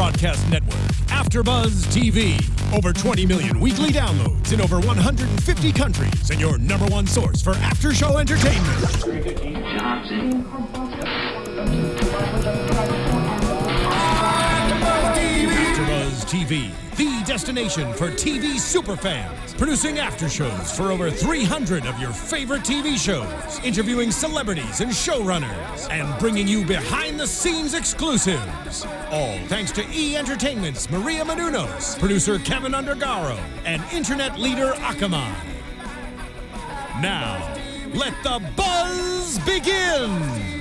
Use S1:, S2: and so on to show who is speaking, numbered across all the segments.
S1: broadcast network, AFTERBUZZ TV. Over 20 million weekly downloads in over 150 countries, and your number one source for after-show entertainment. AFTERBUZZ TV, the destination for TV superfans. Producing after shows for over 300 of your favorite TV shows. Interviewing celebrities and showrunners. And bringing you behind-the-scenes exclusives. All thanks to E! Entertainment's Maria Menounos, producer Kevin Undergaro, and internet leader Akamai. Now, let the buzz begin!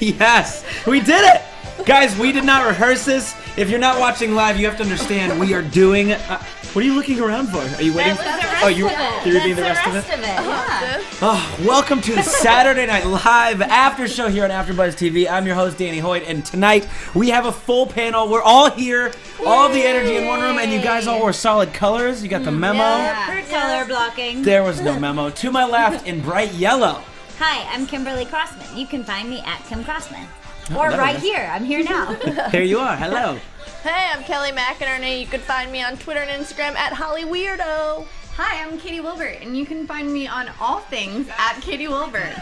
S2: Yes, we did it! Guys, we did not rehearse this. If you're not watching live, you have to understand we are doing... what are you looking around for? Are you waiting? You're reading the rest of it?
S3: Yeah.
S2: Oh, welcome to the Saturday Night Live after show here on AfterBuzz TV. I'm your host, Danny Hoyt, and tonight we have a full panel. We're all here, all of the energy in one room, and you guys all wore solid colors. You got the memo.
S3: Yeah. Color blocking.
S2: There was no memo. To my left, in bright yellow.
S3: Hi, I'm Kimberly Crossman. You can find me at Kim Crossman. Or right here. I'm here now.
S2: Here you are. Hello.
S4: Hey, I'm Kelly McInerney. You can find me on Twitter and Instagram at HollyWeirdo.
S5: Hi, I'm Katie Wilbert, and you can find me on all things at Katie Wilbert.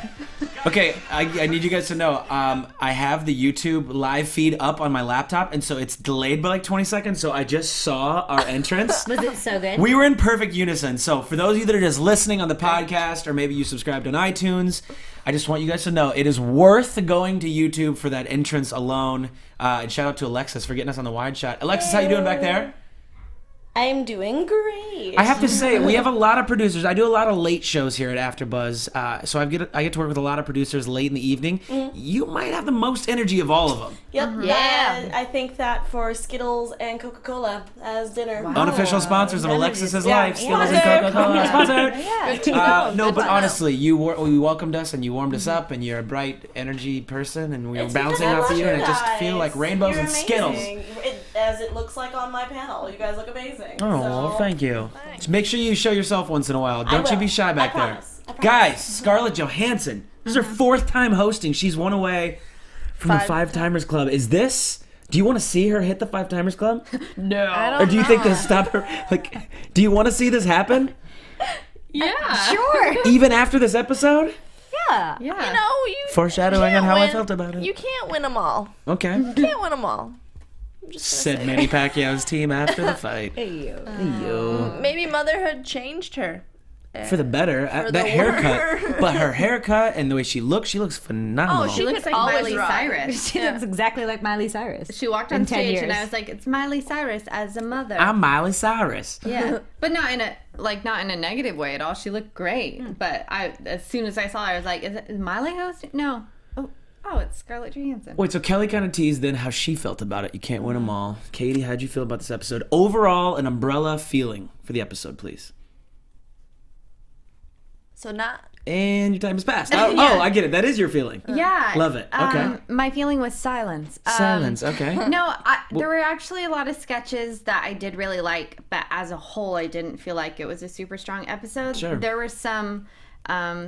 S2: Okay, I need you guys to know, I have the YouTube live feed up on my laptop, and so it's delayed by like 20 seconds, so I just saw our entrance.
S3: Was it so good?
S2: We were in perfect unison, so for those of you that are just listening on the podcast, or maybe you subscribed on iTunes, I just want you guys to know it is worth going to YouTube for that entrance alone. And shout out to Alexis for getting us on the wide shot. Alexis, how you doing back there?
S4: I'm doing great.
S2: I have to say, we have a lot of producers. I do a lot of late shows here at AfterBuzz, so I get to work with a lot of producers late in the evening. You might have the most energy of all of them.
S4: Yep.
S5: Yeah.
S4: I think that for Skittles and Coca-Cola as dinner.
S5: Wow.
S2: Unofficial sponsors of Alexis's
S4: Yeah.
S2: life. Skittles and Coca-Cola. Sponsored.
S4: Good to know.
S2: No, but honestly, you welcomed us and you warmed us up, and you're a bright energy person, and we were bouncing off of you, and I just feel like rainbows
S4: You're
S2: and Skittles.
S4: As it looks like on my panel. You guys look amazing.
S2: Oh,
S4: so.
S2: thank you.
S4: Thanks.
S2: Just make sure you show yourself once in a while. Don't you be shy back
S4: I
S2: there.
S4: promise.
S2: Guys, Scarlett Johansson. This is her fourth time hosting. She's one away from the Five Timers Club. Do you want to see her hit the Five Timers Club?
S5: No.
S2: Or do you think they'll stop her? Like, do you want to see this happen?
S5: Yeah.
S3: Sure.
S2: Even after this episode?
S3: Yeah.
S5: Yeah.
S4: You know, you
S2: Foreshadowing
S4: can't
S2: on how I
S4: win.
S2: felt about it.
S4: You can't win them all.
S2: Okay.
S4: You can't win them all. I'm just gonna
S2: Said
S4: say
S2: Manny Pacquiao's team after the fight.
S3: Hey, you.
S4: that. Maybe motherhood changed her.
S2: For the better.
S4: For
S2: That
S4: the
S2: haircut.
S4: worse.
S2: But her haircut and the way she looks phenomenal.
S4: Oh,
S5: She looks
S4: could
S5: like
S4: always
S5: Miley
S4: rock.
S5: Cyrus.
S3: She looks exactly like Miley Cyrus.
S5: She walked
S3: In
S5: on
S3: 10
S5: stage and
S3: years.
S5: I was like, "It's Miley Cyrus as a mother."
S2: I'm Miley Cyrus.
S5: Yeah, but not in a negative way at all. She looked great, but as soon as I saw her, I was like, "Is Miley hosting?" No. Oh, it's Scarlett Johansson.
S2: Wait, so Kelly kind of teased then how she felt about it. You can't win them all. Katie, how'd you feel about this episode? Overall, an umbrella feeling for the episode, please.
S4: So not.
S2: And your time has passed. Oh, I get it. That is your feeling.
S5: Yeah.
S2: Love it. Okay.
S5: My feeling was silence.
S2: Silence. Okay.
S5: No, there were actually a lot of sketches that I did really like, but as a whole, I didn't feel like it was a super strong episode.
S2: Sure.
S5: There were some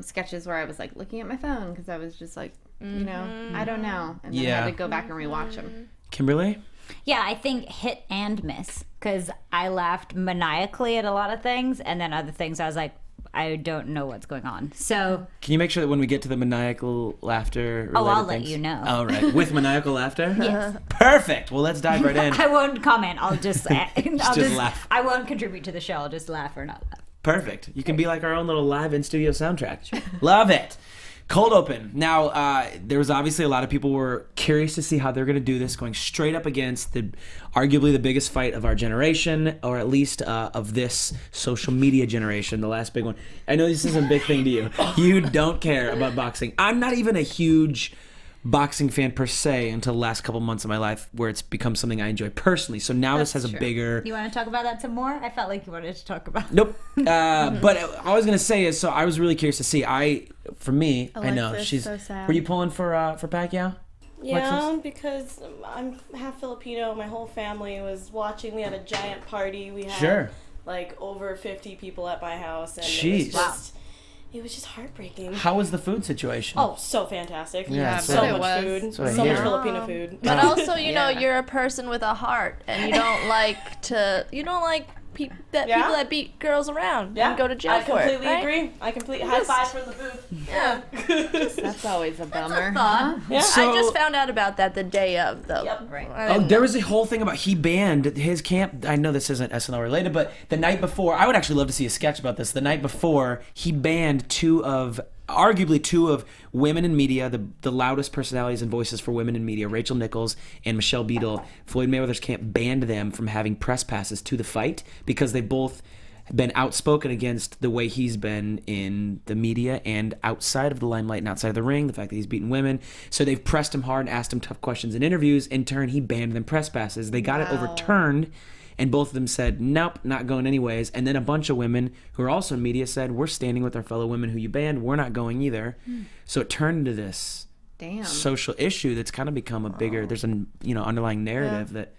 S5: sketches where I was like looking at my phone because I was just like, you know, I don't know, and then I had to go back and rewatch them.
S2: Kimberly?
S3: Yeah, I think hit and miss. Because I laughed maniacally at a lot of things, and then other things I was like, I don't know what's going on. So,
S2: Can you make sure that when we get to the maniacal laughter
S3: I'll
S2: related
S3: let
S2: things-
S3: you know.
S2: Oh, right. With maniacal laughter?
S3: Yes.
S2: Perfect. Well, let's dive right in.
S3: I won't comment. I'll just
S2: laugh.
S3: I won't contribute to the show. I'll just laugh or not laugh.
S2: Perfect. You can be like our own little live in-studio soundtrack. Love it. Cold open. Now, there was obviously a lot of people were curious to see how they're going to do this, going straight up against arguably the biggest fight of our generation, or at least of this social media generation, the last big one. I know this isn't a big thing to you. You don't care about boxing. I'm not even a huge boxing fan per se until the last couple months of my life, where it's become something I enjoy personally. So now this has a bigger...
S3: You want to talk about that some more? I felt like you wanted to talk about.
S2: Nope. But all I was gonna say is, so I was really curious to see. For me, I know
S4: Alexis,
S2: she's.
S4: so sad.
S2: Were you pulling for Pacquiao?
S4: Yeah,
S2: Alexis?
S4: because I'm half Filipino. My whole family was watching. We had a giant party. We had
S2: Sure.
S4: like over 50 people at my house, and
S2: Jeez.
S4: it was just,
S6: It was just heartbreaking.
S2: How was the food situation?
S6: Oh, so fantastic.
S2: Yeah,
S6: so
S2: so
S6: much food.
S2: what I
S6: So much
S2: hear.
S6: Filipino food.
S4: But also, you know, you're a person with a heart, and you don't like people that beat girls around and go to jail for it.
S6: I completely
S4: right?
S6: agree. I completely high five from the booth.
S4: Yeah.
S5: That's always a bummer.
S6: Yeah.
S2: So-
S4: I just found out about that the day of, though.
S6: Yep.
S3: Right.
S2: Oh, there was a whole thing about he banned his camp. I know this isn't SNL related, but the night before, I would actually love to see a sketch about this. The night before, he banned arguably two of women in media, the loudest personalities and voices for women in media, Rachel Nichols and Michelle Beadle. Floyd Mayweather's camp banned them from having press passes to the fight because they both been outspoken against the way he's been in the media and outside of the limelight and outside of the ring, the fact that he's beaten women. So they've pressed him hard and asked him tough questions in interviews. In turn, he banned them press passes. They got it overturned, and both of them said, nope, not going anyways. And then a bunch of women who are also in media said, we're standing with our fellow women who you banned. We're not going either. So it turned into this social issue that's kind of become a bigger, there's an underlying narrative that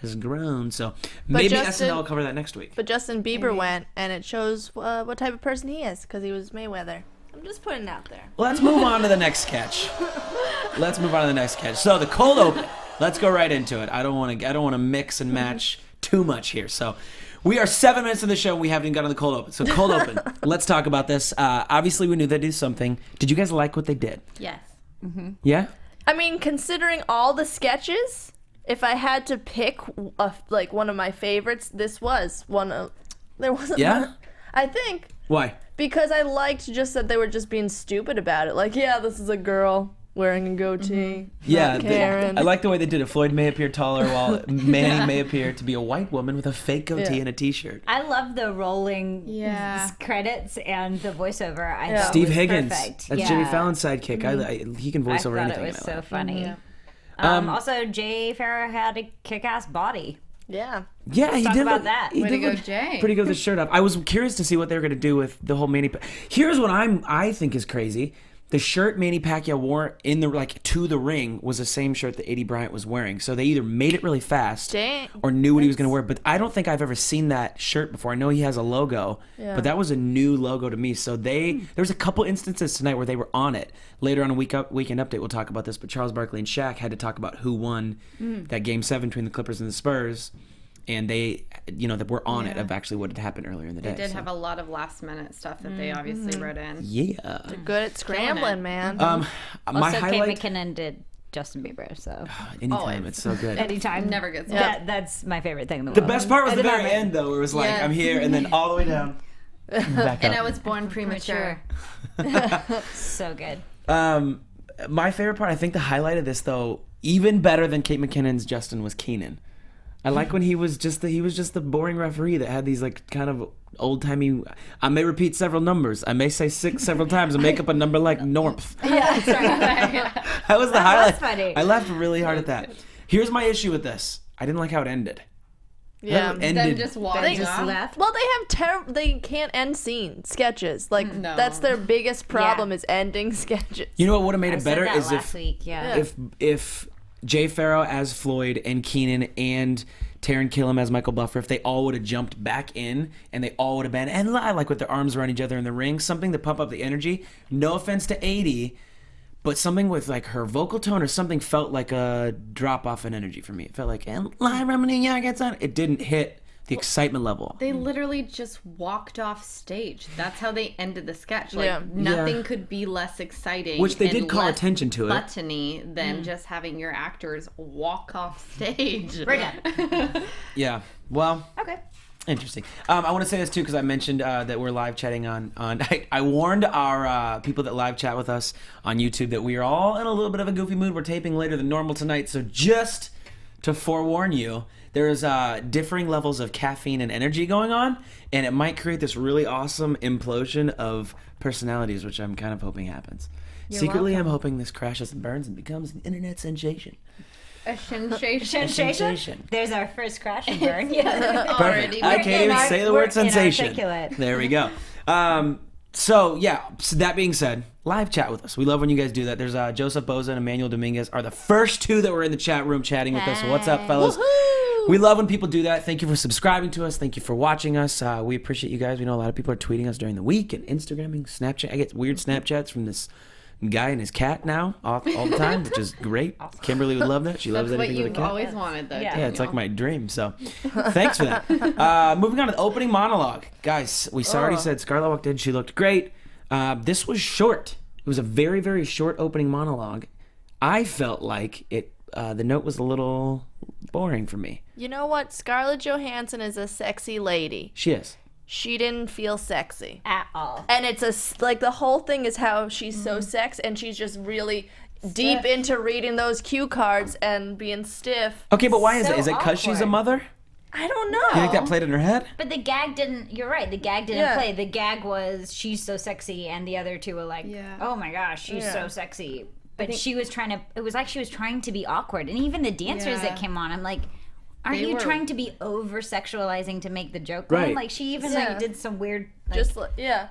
S2: has grown. So maybe SNL will cover that next week.
S4: But Justin Bieber went, and it shows what type of person he is, because he was Mayweather. I'm just putting it out there.
S2: Let's move on to the next sketch. So the cold open. Let's go right into it. I don't want to mix and match too much here. So we are 7 minutes in the show and we haven't even got on the cold open. So cold open. Let's talk about this. Obviously we knew they'd do something. Did you guys like what they did?
S3: Yes.
S2: Yeah?
S4: I mean, considering all the sketches, if I had to pick one of my favorites, this was one of. There wasn't.
S2: Yeah?
S4: One, I think
S2: Why?
S4: because I liked just that they were just being stupid about it. Like, yeah, this is a girl wearing a goatee.
S2: Yeah,
S4: not Karen.
S2: I like the way they did it. Floyd may appear taller while Manny may appear to be a white woman with a fake goatee and a t-shirt.
S3: I love the rolling credits and the voiceover. I thought
S2: Steve
S3: was
S2: Higgins.
S3: perfect.
S2: That's Jimmy Fallon's sidekick. He can voice
S3: I
S2: over
S3: thought
S2: anything.
S3: it was
S2: I
S3: so
S2: like.
S3: funny. Also, Jay Farrow had a kick-ass body.
S4: Yeah.
S2: Yeah, he
S3: talk
S2: did.
S3: about that.
S2: He
S5: Way
S2: did
S5: to go,
S2: look
S5: Jay.
S2: pretty good with his shirt off. I was curious to see what they were going to do with the whole Manny. Here's what I think is crazy. The shirt Manny Pacquiao wore to the ring was the same shirt that Eddie Bryant was wearing. So they either made it really fast or knew what he was going to wear. But I don't think I've ever seen that shirt before. I know he has a logo, but that was a new logo to me. So there was a couple instances tonight where they were on it. Later on a Weekend Update, we'll talk about this. But Charles Barkley and Shaq had to talk about who won that Game 7 between the Clippers and the Spurs. And they, that were on it of actually what had happened earlier in the day.
S5: They did have a lot of last minute stuff that they obviously wrote in.
S2: Yeah.
S4: They're good at scrambling, man.
S2: My
S3: Also,
S2: highlight.
S3: Kate McKinnon did Justin Bieber, so
S2: Anytime, it's so good.
S3: anytime.
S5: Never gets old.
S3: That's my favorite thing in the
S2: The
S3: world.
S2: best part was
S3: At
S2: the
S3: the
S2: very
S3: moment.
S2: end, though, where it was like,
S5: Yes.
S2: I'm here, and then all the way down. Back
S5: And
S2: up.
S5: I was born premature.
S3: So good.
S2: My favorite part, I think the highlight of this, though, even better than Kate McKinnon's Justin, was Keenan. I like when he was just the boring referee that had these kind of old timey. I may repeat several numbers. I may say 6 several times and make up a number like North.
S3: Yeah, sorry.
S2: That was the highlight.
S3: funny.
S2: I laughed really hard at that. Here's my issue with this. I didn't like how it ended.
S4: Yeah.
S2: It
S5: Then
S2: ended.
S5: just
S3: They
S5: walking
S3: just
S5: off.
S3: left.
S4: Well, they can't end sketches. Like,
S5: No.
S4: that's their biggest problem
S3: Yeah.
S4: is ending sketches.
S2: You know what would have made
S3: I
S2: it
S3: said
S2: better
S3: that
S2: is
S3: last week. Yeah.
S2: if Jay Farrow as Floyd and Keenan and Taron Killam as Michael Buffer, if they all would have jumped back in and they all would have been and like with their arms around each other in the ring, something to pump up the energy. No offense to 80, but something with like her vocal tone or something felt like a drop off in energy for me. It felt like and it didn't hit the excitement level.
S5: They literally just walked off stage. That's how they ended the sketch. Like
S4: Yeah.
S5: nothing
S2: Yeah.
S5: could be less exciting.
S2: Which they
S5: and
S2: did call
S5: less
S2: attention to it.
S5: Gluttony than just having your actors walk off stage.
S3: We're done.
S2: Yeah. Well,
S3: Okay.
S2: interesting. I want to say this too because I mentioned that we're live chatting on. I warned our people that live chat with us on YouTube that we are all in a little bit of a goofy mood. We're taping later than normal tonight, so just to forewarn you, there's differing levels of caffeine and energy going on, and it might create this really awesome implosion of personalities, which I'm kind of hoping happens. Secretly, I'm hoping this crashes and burns and becomes an internet sensation.
S5: A sensation.
S2: Sensation.
S3: There's our first crash and burn.
S2: Perfect.
S5: Already.
S2: I can't even say the word sensation.
S3: Inarticulate.
S2: There we go. So that being said, live chat with us. We love when you guys do that. There's Joseph Boza and Emmanuel Dominguez are the first two that were in the chat room chatting with us. So what's up, fellas?
S4: Woohoo!
S2: We love when people do that. Thank you for subscribing to us. Thank you for watching us. We appreciate you guys. We know a lot of people are tweeting us during the week and Instagramming, Snapchat. I get weird Snapchats from this guy and his cat now all the time, which is great. Kimberly would love that. She loves
S5: That's what
S2: anything with a
S5: you've
S2: cat.
S5: always wanted, though.
S2: Yeah, it's like my dream. So, thanks for that. Moving on to the opening monologue, guys. We already said Scarlett walked in. She looked great. This was short. It was a very, very short opening monologue. I felt like it. The note was a little boring for me.
S4: You know what? Scarlett Johansson is a sexy lady.
S2: She is.
S4: She didn't feel sexy
S3: At all.
S4: and it's the whole thing is how she's so sex, and she's just really deep into reading those cue cards and being stiff.
S2: Okay, but why is
S3: So
S2: it? Is it because she's a
S3: awkward.
S2: mother?
S4: I don't
S2: Do you think
S4: know.
S2: that played in her head?
S3: But the gag didn't. You're right. The gag didn't
S4: Yeah.
S3: play. The gag was she's so sexy, and the other two were like,
S5: Yeah.
S3: "Oh my gosh, she's
S4: Yeah.
S3: so sexy." But she was trying to. It was like she was trying to be awkward, and even the dancers that
S5: Yeah.
S3: came on, I'm like, aren't
S5: They
S3: you
S5: were-
S3: trying to be over sexualizing to make the joke?
S2: Right.
S3: Right. Like she even
S4: Yeah.
S3: like did some weird. Like,
S4: Just yeah.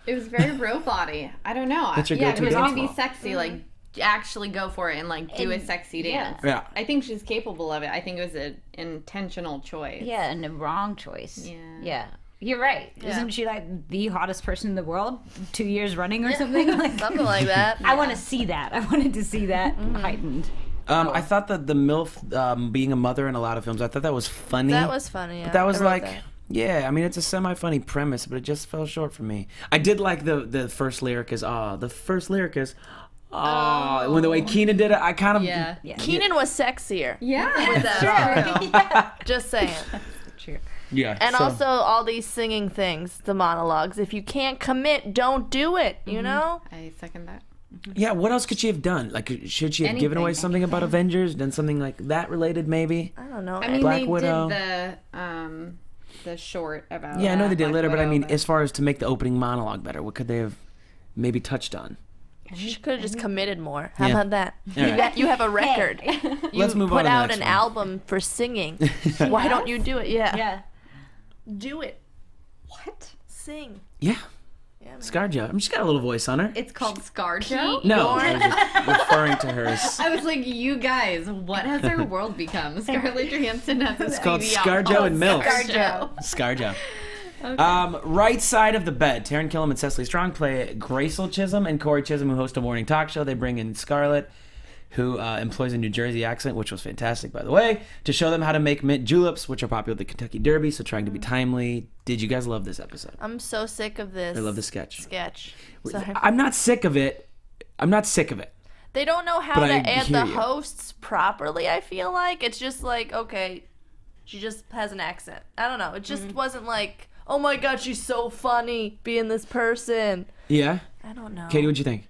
S5: It was very robot-y. I don't know.
S2: That's your
S5: yeah,
S2: go-to
S5: if you're gonna
S2: dance?
S5: be sexy, like actually go for it and like do a sexy dance.
S2: Yeah.
S5: I think she's capable of it. I think it was an intentional choice.
S3: yeah, and the wrong choice.
S5: Yeah.
S3: Yeah. You're right.
S4: Yeah.
S3: Isn't she like the hottest person in the world 2 years running or something? Like,
S4: Something like that.
S3: I want to see that. I wanted to see that heightened.
S2: I thought that the MILF being a mother in a lot of films, I thought that was funny.
S4: That was funny. Yeah.
S2: But that was
S4: I wrote
S2: like,
S4: that.
S2: yeah, I mean, it's a semi-funny premise, but it just fell short for me. I did like the first lyric is, the first lyric is, when the way Keenan did it, I kind of,
S5: Yeah.
S4: Keenan was sexier.
S5: Yeah.
S4: With that. Just saying.
S3: True.
S2: yeah.
S4: And
S2: so-
S4: also all these singing things, the monologues. If you can't commit, don't do it. You know?
S5: I second that.
S2: yeah, what else could she have done? Like, should she have given away
S5: Anything.
S2: something about Avengers, done something like that related, maybe?
S4: I don't know.
S5: I mean,
S2: Black
S5: they
S2: Widow.
S5: did the short about.
S2: Yeah, I know they did
S5: Black
S2: later, but I
S5: Widow,
S2: mean, as far as to make the opening monologue better, what could they have maybe touched on?
S4: she could have just committed more. How
S2: Yeah.
S4: about that?
S2: All right.
S4: You have a record.
S2: Let's move on
S4: Put
S2: to the
S4: out
S2: next
S4: an
S2: one.
S4: album for singing. Why don't you do it? Yeah.
S3: Yeah.
S4: Do it.
S5: What?
S4: Sing.
S2: Yeah,
S4: Yeah, man.
S2: ScarJo. I mean, she's got a little voice on her.
S5: It's called ScarJo.
S2: No, I was just referring to her as...
S5: I was like, you guys, what has our world become? Scarlett Johansson has a
S2: It's called
S5: CD
S2: ScarJo
S5: called
S2: and MILF.
S5: ScarJo.
S2: ScarJo. Right side of the bed, Taron Killam and Cecily Strong play Gracel Chisholm and Corey Chisholm, who host a morning talk show. They bring in Scarlett, who employs a New Jersey accent, which was fantastic, by the way, to show them how to make mint juleps, which are popular at the Kentucky Derby, so trying to be timely. Did you guys love this episode?
S4: I'm so sick of this.
S2: I love the sketch.
S4: Sorry.
S2: I'm not sick of it. I'm not sick of it.
S4: They don't know how
S2: But
S4: to
S2: I
S4: add
S2: hear
S4: the
S2: you.
S4: hosts properly, I feel like. It's just like, okay, she just has an accent. I don't know. It just wasn't like, oh my god, she's so funny being this person.
S2: Yeah?
S4: I don't know.
S2: Katie, what'd you think?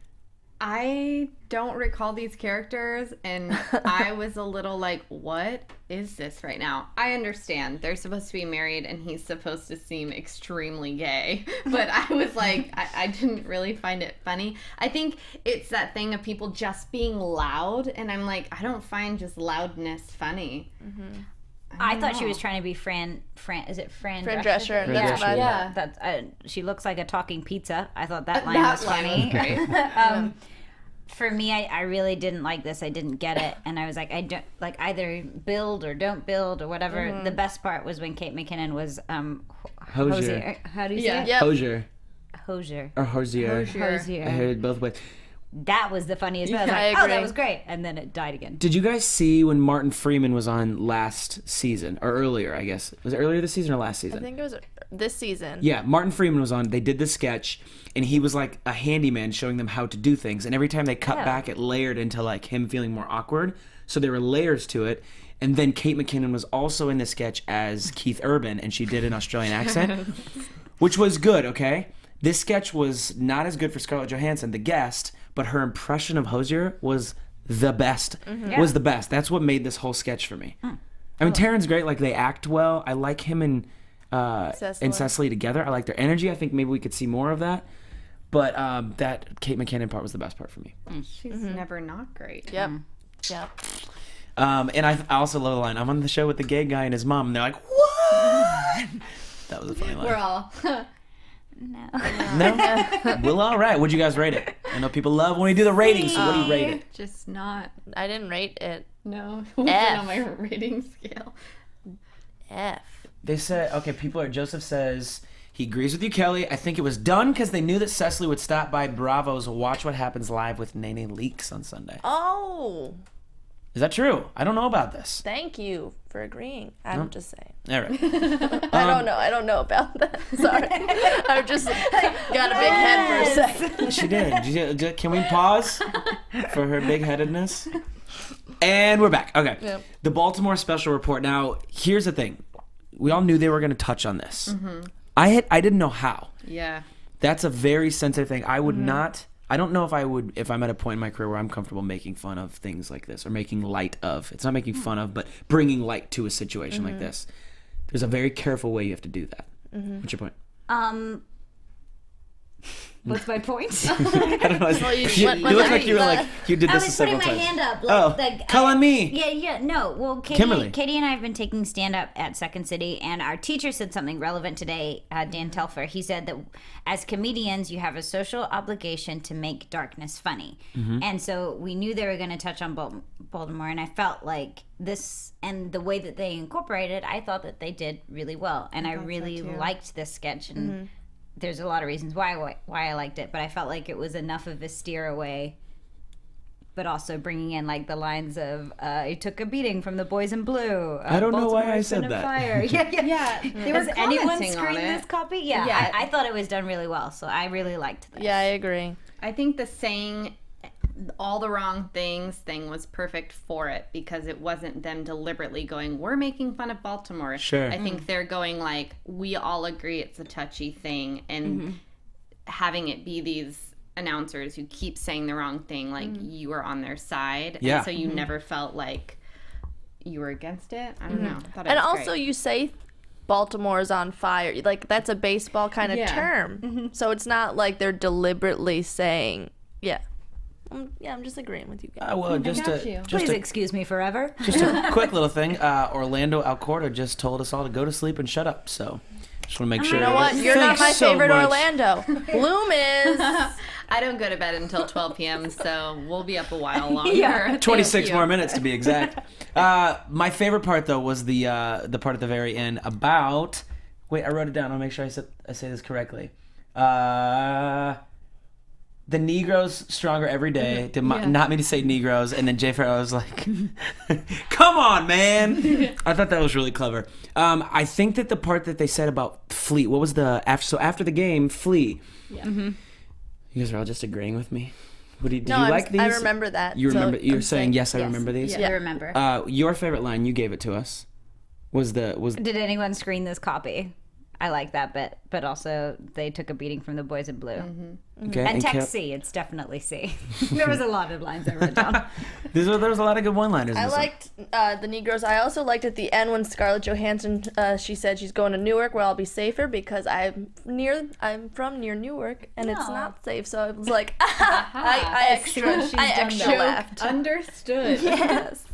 S5: I don't recall these characters, and I was a little like, what is this right now? I understand they're supposed to be married, and he's supposed to seem extremely gay, but I was like, I didn't really find it funny. I think it's that thing of people just being loud, and I'm like, I don't find just loudness funny.
S3: I thought she was trying to be Fran. Is it Fran?
S4: Fran
S3: Drescher?
S4: Drescher.
S2: Fran
S4: That's
S2: Drescher,
S4: what I
S5: yeah.
S4: thought.
S3: She looks like a talking pizza. I thought that line
S5: That
S3: was
S5: line
S3: funny.
S5: was great.
S3: For me, I really didn't like this. I didn't get it, and I was like, I don't like either build or don't build or whatever. The best part was when Kate McKinnon was
S2: Hosier.
S3: How do you
S5: Yeah.
S3: say
S4: Yep.
S2: Hosier.
S3: it? Hosier.
S2: Or Hosier.
S3: Hosier.
S2: I heard it both ways.
S3: That was the funniest. I was
S4: I
S3: like, oh, that
S4: agree.
S3: was great, and then it died again.
S2: Did you guys see when Martin Freeman was on last season? Or earlier, I guess. Was it earlier this season or last season?
S4: I think it was this season.
S2: Yeah, Martin Freeman was on. They did the sketch, and he was like a handyman showing them how to do things. And every time they cut back, it layered into like him feeling more awkward. So there were layers to it. And then Kate McKinnon was also in the sketch as Keith Urban, and she did an Australian accent, which was good, okay? This sketch was not as good for Scarlett Johansson, the guest, but her impression of Hosier was the best. Was the best. That's what made this whole sketch for me. I mean, Taron's great. Like, they act well. I like him and Cecily together. I like their energy. I think maybe we could see more of that. But that Kate McKinnon part was the best part for me.
S5: She's never not great.
S4: Yep. Yep.
S2: And I also love the line, I'm on the show with the gay guy and his mom. And they're like, what? That was a funny line.
S5: We're all.
S3: No.
S2: No? Well, all right. What'd you guys rate it? I know people love when we do the ratings, so what do you rate it?
S5: Just not.
S4: I didn't rate it.
S5: No. It wasn't
S4: F.
S5: on my rating scale.
S4: F.
S2: They said, okay, Joseph says, he agrees with you, Kelly. I think it was done because they knew that Cecily would stop by Bravo's Watch What Happens Live with Nene Leakes on Sunday.
S4: Oh.
S2: Is that true? I don't know about this.
S4: Thank you for agreeing. I'm just saying.
S2: All right.
S4: I don't know about that. Sorry. I just got a big head for a second.
S2: She did. Can we pause for her big-headedness? And we're back. Okay.
S4: Yep.
S2: The Baltimore special report. Now, here's the thing. We all knew they were going to touch on this.
S5: Mm-hmm.
S2: I didn't know how.
S5: Yeah.
S2: That's a very sensitive thing. I would not. I don't know if I would, if I'm at a point in my career where I'm comfortable making fun of things like this or making light of. It's not making fun of, but bringing light to a situation like this. There's a very careful way you have to do that. What's your point?
S3: What's my point?
S2: I don't know.
S4: Well,
S2: You look like you were like, you did
S3: I
S2: this
S3: was
S2: several
S3: putting my
S2: times.
S3: hand up.
S2: Call on me.
S3: Yeah. No. Well,
S2: Kimberly.
S3: Katie and I have been taking stand up at Second City, and our teacher said something relevant today. Dan Telfer. He said that as comedians, you have a social obligation to make darkness funny, and so we knew they were going to touch on Baltimore, and I felt like this and the way that they incorporated, I thought that they did really well, and I really liked this sketch and. There's a lot of reasons why I liked it, but I felt like it was enough of a steer away, but also bringing in like the lines of "he took a beating from the boys in blue."
S2: I don't know why I
S3: Baltimore's
S2: said
S3: been
S2: that.
S3: afire. Yeah.
S5: They were
S3: Has anyone
S5: commenting on
S3: screened
S5: it.
S3: this copy? Yeah.
S5: Yeah.
S3: I thought it was done really well, so I really liked this.
S4: Yeah, I agree.
S5: I think the saying all the wrong things thing was perfect for it because it wasn't them deliberately going, we're making fun of Baltimore.
S2: Sure.
S5: I think they're going like, we all agree it's a touchy thing, and having it be these announcers who keep saying the wrong thing, like you were on their side.
S2: Yeah.
S5: And so you never felt like you were against it. I don't know. I thought it
S4: And
S5: was
S4: also,
S5: great.
S4: you say Baltimore's on fire. Like, that's a baseball kind of
S5: Yeah.
S4: term. So it's not like they're deliberately saying, I'm just agreeing with you guys.
S2: Well, just
S3: Please excuse me forever.
S2: Just a quick little thing. Orlando Alcorta just told us all to go to sleep and shut up. So just want to make sure.
S4: You know what? You're not my
S2: Thanks so
S4: favorite
S2: much.
S4: Orlando. Bloom is.
S5: I don't go to bed until 12 p.m., so we'll be up a while longer.
S2: 26
S5: Thank you.
S2: more minutes to be exact. My favorite part though was the part at the very end about. Wait, I wrote it down. I'll make sure I say this correctly. The Negroes stronger every day. Did not mean to say Negroes, and then Jay Farrell was like, "Come on, man!" I thought that was really clever. I think that the part that they said about Flea, what was the after the game, Flea? Yeah. You guys are all just agreeing with me. Do you like these?
S4: I remember that.
S2: You remember?
S4: So
S2: You're
S4: I'm
S2: saying yes. I
S3: yes.
S2: remember these.
S3: I remember.
S2: Your favorite line, you gave it to us. Was
S3: Did anyone screen this copy? I like that bit, but also they took a beating from the boys in blue.
S2: okay?
S3: And
S2: Kel-
S3: text C, it's definitely C. There was a lot of lines I wrote down.
S2: there was a lot of good one-liners. in
S4: I
S2: this one.
S4: liked the Negroes. I also liked at the end when Scarlett Johansson, she said she's going to Newark where I'll be safer because I'm from near Newark and it's not safe. So I was like, I extra laughed.
S5: Understood.
S4: Yes.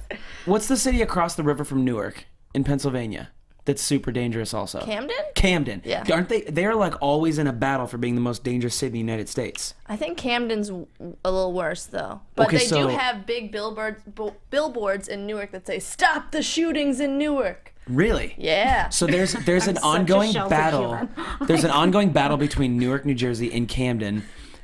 S2: What's the city across the river from Newark in Pennsylvania? That's super dangerous also. Camden.
S4: Yeah.
S2: Aren't they? They're like always in a battle for being the most dangerous city in the United States.
S4: I think Camden's a little worse though. But
S2: Okay,
S4: they
S2: so-
S4: do have big billboards in Newark that say "Stop the shootings in Newark."
S2: Really?
S4: Yeah.
S2: So there's an ongoing
S3: sheltered
S2: battle.
S3: human.
S2: There's an ongoing battle between Newark, New Jersey, and Camden.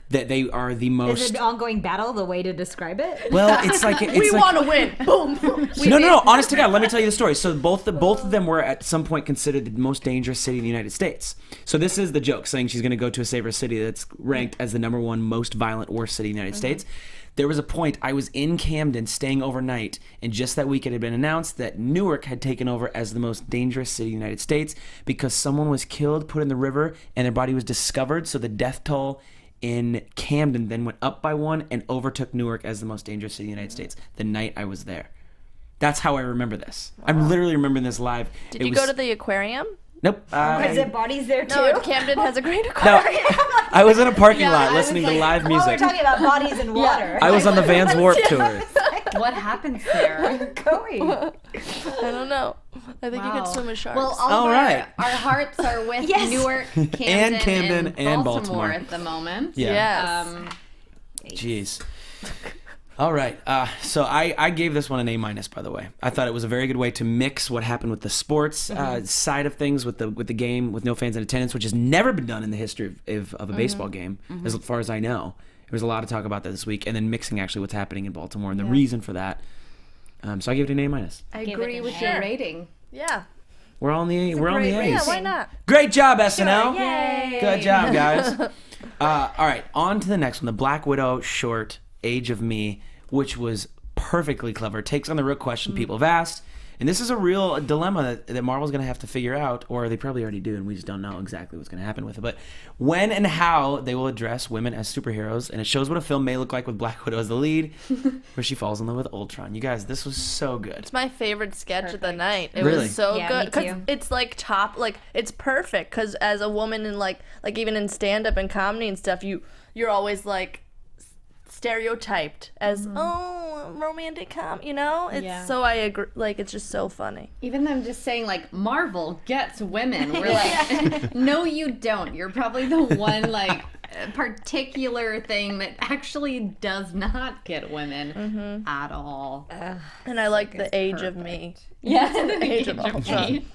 S2: That they are the
S3: Is
S2: most.
S3: an ongoing battle the way to describe it?
S2: Well, it's like
S4: we want to win. Boom.
S2: No. Honest to God, let me tell you the story. So both of them were at some point considered the most dangerous city in the United States. So this is the joke, saying she's going to go to a safer city that's ranked as the #1 most violent, worst city in the United States. There was a point I was in Camden staying overnight, and just that week it had been announced that Newark had taken over as the most dangerous city in the United States because someone was killed, put in the river, and their body was discovered. So the death toll in Camden then went up by 1 and overtook Newark as the most dangerous city in the United States the night I was there. That's how I remember this. Wow. I'm literally remembering this live.
S4: Did you go to the aquarium?
S2: Nope.
S3: Is it bodies there too?
S4: No, Camden has a great
S2: No,
S4: aquarium.
S2: I was in a parking
S3: Yeah,
S2: lot
S3: I was
S2: listening to
S3: like,
S2: live
S3: well,
S2: music.
S3: we're talking about bodies in water.
S2: I was on the Vans Warped Tour.
S5: What happens there?
S3: Going.
S4: I don't know. I think you could swim with sharks.
S5: Well,
S2: All right.
S5: our hearts are with
S3: Yes.
S5: Newark,
S2: Camden, and
S5: Baltimore
S2: Baltimore
S5: at the moment.
S2: Yeah.
S4: yes.
S5: Um,
S2: Jeez. All right. So I gave this one an A-, by the way. I thought it was a very good way to mix what happened with the sports side of things with the game with no fans in attendance, which has never been done in the history of a baseball game, as far as I know. There was a lot of talk about that this week, and then mixing actually what's happening in Baltimore and the reason for that. So I gave it an A-.
S5: I agree with your rating.
S4: Yeah.
S2: We're all on the A's.
S4: Yeah, why not?
S2: Great job, SNL.
S3: Yay!
S2: Good job, guys. All right, on to the next one. The Black Widow short, Age of Me, which was perfectly clever. Takes on the real question people have asked. And this is a real dilemma that Marvel's going to have to figure out, or they probably already do, and we just don't know exactly what's going to happen with it. But when and how they will address women as superheroes, and it shows what a film may look like with Black Widow as the lead, where she falls in love with Ultron. You guys, this was so good.
S4: It's my favorite sketch of the night. It
S2: Really?
S4: was so
S3: Yeah,
S4: good
S3: me
S4: because
S3: too.
S4: it's like it's perfect because as a woman in like even in stand up and comedy and stuff, you're always like stereotyped as romantic it's so I agree, like it's just so funny.
S5: Even them just saying like Marvel gets women. We're like, no, you don't. You're probably the one like particular thing that actually does not get women at all.
S4: And I like the Age of Me.
S5: Yeah,
S4: The Age of Ultron.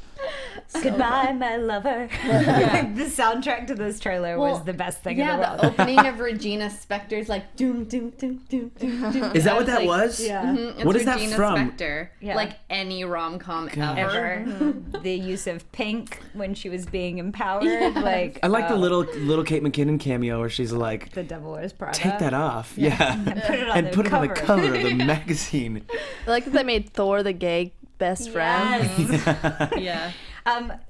S3: Goodbye, my lover. The soundtrack to this trailer was the best thing in the world.
S5: The opening of Regina Spektor's like doom doom doom doom doom doom.
S2: Is that what that was?
S3: Yeah.
S5: It's
S2: What is that
S5: Regina
S2: from?
S5: Spektor.
S3: Yeah.
S5: Like any rom-com ever.
S3: Ever. The use of pink when she was being empowered. Like
S2: I like the little Kate McKinnon cameo where she's like,
S3: The Devil Wears Prada.
S2: take that off. Yeah.
S3: And put it on
S2: And
S3: the
S2: put it
S3: cover.
S2: on the cover of the magazine.
S4: I like that they made Thor the gay best friend.
S3: Yes.
S5: Yeah.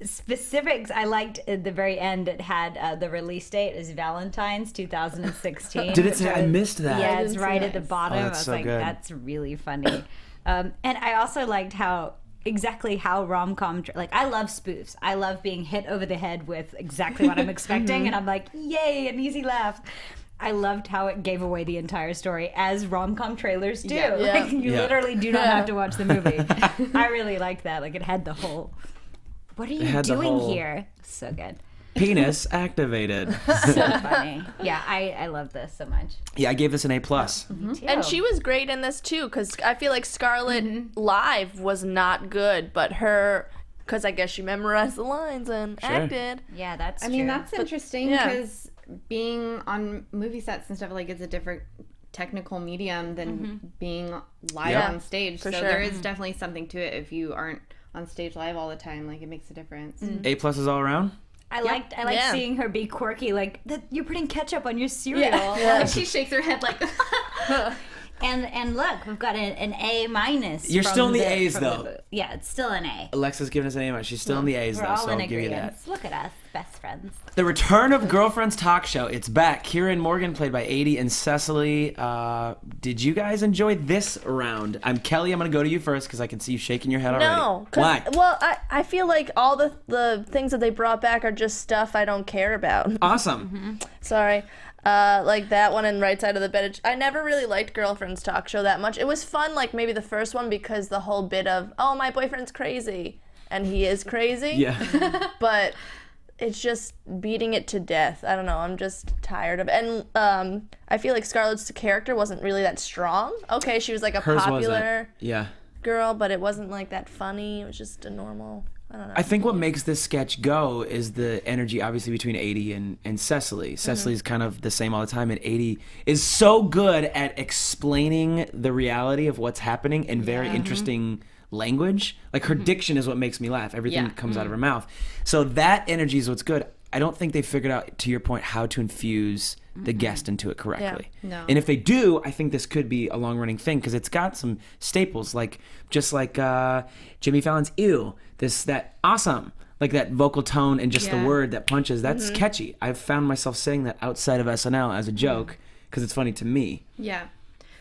S3: Specifics, I liked at the very end, it had the release date is Valentine's 2016.
S2: Did it say? I missed that.
S3: Yeah, it's
S4: didn't
S3: right
S4: see
S3: at the
S4: that.
S3: bottom.
S2: Oh,
S3: I
S2: that's
S3: was
S2: so
S3: like,
S2: good.
S3: that's really funny. And I also liked how rom-com, like I love spoofs. I love being hit over the head with exactly what I'm expecting, and I'm like, yay, an easy laugh. I loved how it gave away the entire story, as rom-com trailers do.
S5: Yeah.
S3: Like, you
S2: Yeah.
S3: literally do not have to watch the movie. I really liked that. Like, it had the whole, what are you
S2: had the
S3: doing
S2: whole-
S3: here? So good.
S2: Penis activated.
S3: So funny. Yeah, I love this so much.
S2: Yeah, I gave this an A+.
S3: Me too.
S4: And she was great in this too, because I feel like Scarlett live was not good, but her, because I guess she memorized the lines and acted.
S3: Yeah, that's
S5: I
S3: true.
S5: mean, that's interesting
S4: yeah.
S5: because being on movie sets and stuff, like, it's a different technical medium than being live
S2: Yeah.
S5: on stage.
S4: For
S5: so
S4: sure.
S5: there is definitely something to it if you aren't on stage live all the time. Like, it makes a difference.
S2: A+ all around?
S3: I liked
S4: Yeah.
S3: seeing her be quirky, like that you're putting ketchup on your cereal.
S5: And she shakes her head like,
S3: And look, we've got an A-.
S2: You're
S3: from
S2: still in the A's,
S3: from
S2: though.
S3: Yeah, it's still an A.
S2: Alexa's giving us an A-. She's still in the A's,
S3: We're
S2: though,
S3: all
S2: so
S3: in
S2: I'll give you that.
S3: agreement. Look at us, best friends.
S2: The Return of Girlfriends talk show. It's back. Kieran Morgan, played by Adie and Cecily. Did you guys enjoy this round? Kelly, I'm going to go to you first because I can see you shaking your head already.
S4: No, 'cause-
S2: Why?
S4: Well, I feel like all the things that they brought back are just stuff I don't care about.
S2: Awesome.
S4: Sorry. Like that one and Right Side of the Bed. I never really liked Girlfriend's Talk Show that much. It was fun, like maybe the first one, because the whole bit of, oh, my boyfriend's crazy. And he is crazy.
S2: Yeah.
S4: But it's just beating it to death. I don't know. I'm just tired of it. And I feel like Scarlett's character wasn't really that strong. Okay, she was like a
S2: Hers
S4: popular
S2: wasn't. Yeah.
S4: girl, but it wasn't like that funny. It was just a normal, I don't know.
S2: I think what makes this sketch go is the energy, obviously, between Adie and Cecily. Cecily's kind of the same all the time, and Adie is so good at explaining the reality of what's happening in very interesting language. Like, her diction is what makes me laugh. Everything that comes out of her mouth. So that energy is what's good. I don't think they figured out, to your point, how to infuse the guest into it correctly.
S5: Yeah. No.
S2: And if they do, I think this could be a long-running thing because it's got some staples, like Jimmy Fallon's "ew," that awesome, like that vocal tone and just the word that punches. That's catchy. I've found myself saying that outside of SNL as a joke because it's funny to me.
S5: yeah.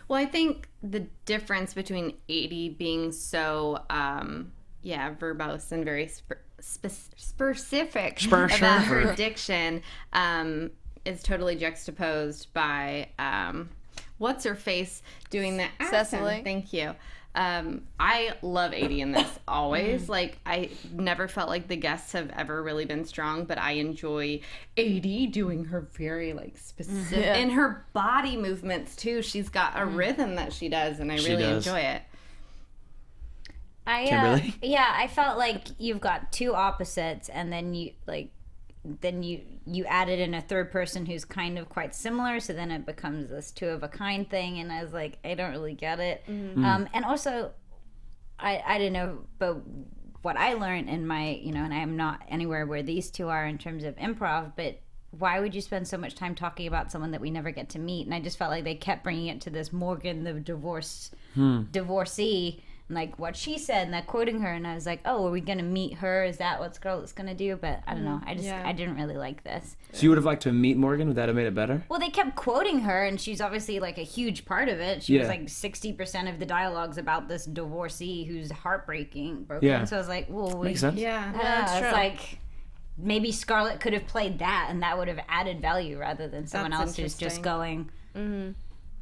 S5: Well, I think the difference between Adie being so, verbose and very specific about her diction is totally juxtaposed by what's her face doing the accent.
S4: Cecily.
S5: Thank you. I love 80 in this always. Like, I never felt like the guests have ever really been strong, but I enjoy 80 doing her very, like, specific, and her body movements, too. She's got a rhythm that she does, and I really enjoy it.
S2: Kimberly?
S3: Yeah, I felt like you've got two opposites, and then you added in a third person who's kind of quite similar, so then it becomes this two of a kind thing, and I was like, I don't really get it. And also, I didn't know, but what I learned in my, and I am not anywhere where these two are in terms of improv, but why would you spend so much time talking about someone that we never get to meet? And I just felt like they kept bringing it to this Morgan, the divorcee, like what she said, and that quoting her, and I was like, oh, are we gonna meet her? Is that what Scarlett's gonna do? But I don't know. I didn't really like this.
S2: So you would have liked to meet Morgan? Would that have made it better?
S3: Well, they kept quoting her, and she's obviously like a huge part of it. She was like 60% of the dialogues about this divorcee who's broken.
S2: Yeah.
S3: So I was like, well,
S2: Makes sense.
S5: Yeah.
S3: that's true. It's like maybe Scarlett could have played that, and that would have added value rather than someone else who's just going.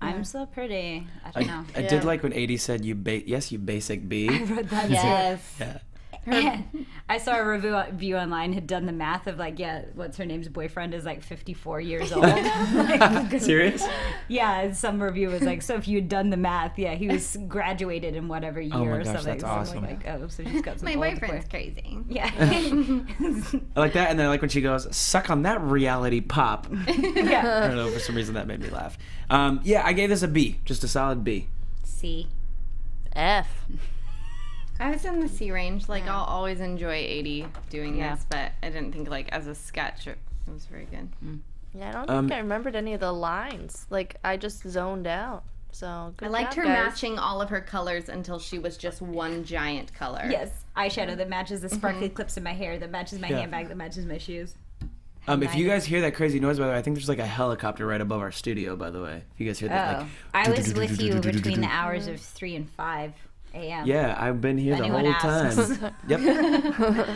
S3: I'm so pretty. I don't know.
S2: I did like when 80 said, you basic B.
S3: I wrote that
S4: Yes.
S2: Yeah.
S3: I saw a review online had done the math of like, what's her name's boyfriend is like 54 years old.
S2: Serious?
S3: Yeah, some review was like, so if you had done the math, he was graduated in whatever year
S2: my
S3: or
S2: gosh,
S3: something.
S2: that's
S3: So I'm
S2: awesome.
S3: like, oh, so she's got some
S5: My
S3: old
S5: boyfriend's crazy.
S3: Yeah.
S2: I like that, and then I like when she goes, suck on that reality pop.
S3: Yeah.
S2: I don't know, for some reason that made me laugh. I gave this a B, just a solid B.
S3: C.
S4: F.
S5: I was in the C range. Like, I'll always enjoy 80 doing this, but I didn't think, like, as a sketch, it was very good.
S4: Yeah, I don't think I remembered any of the lines. Like, I just zoned out. So good
S5: I liked
S4: job,
S5: her
S4: guys.
S5: matching all of her colors until she was just one giant color.
S3: Yes. Eyeshadow that matches the sparkly clips in my hair, that matches my handbag, that matches my shoes.
S2: If you guys hear that crazy noise, by the way, I think there's like a helicopter right above our studio, by the way. If you guys hear that, like...
S3: I was with you between the hours of 3 and 5 a.m.
S2: Yeah, I've been here the
S3: Anyone
S2: whole
S3: asks.
S2: time. Yep.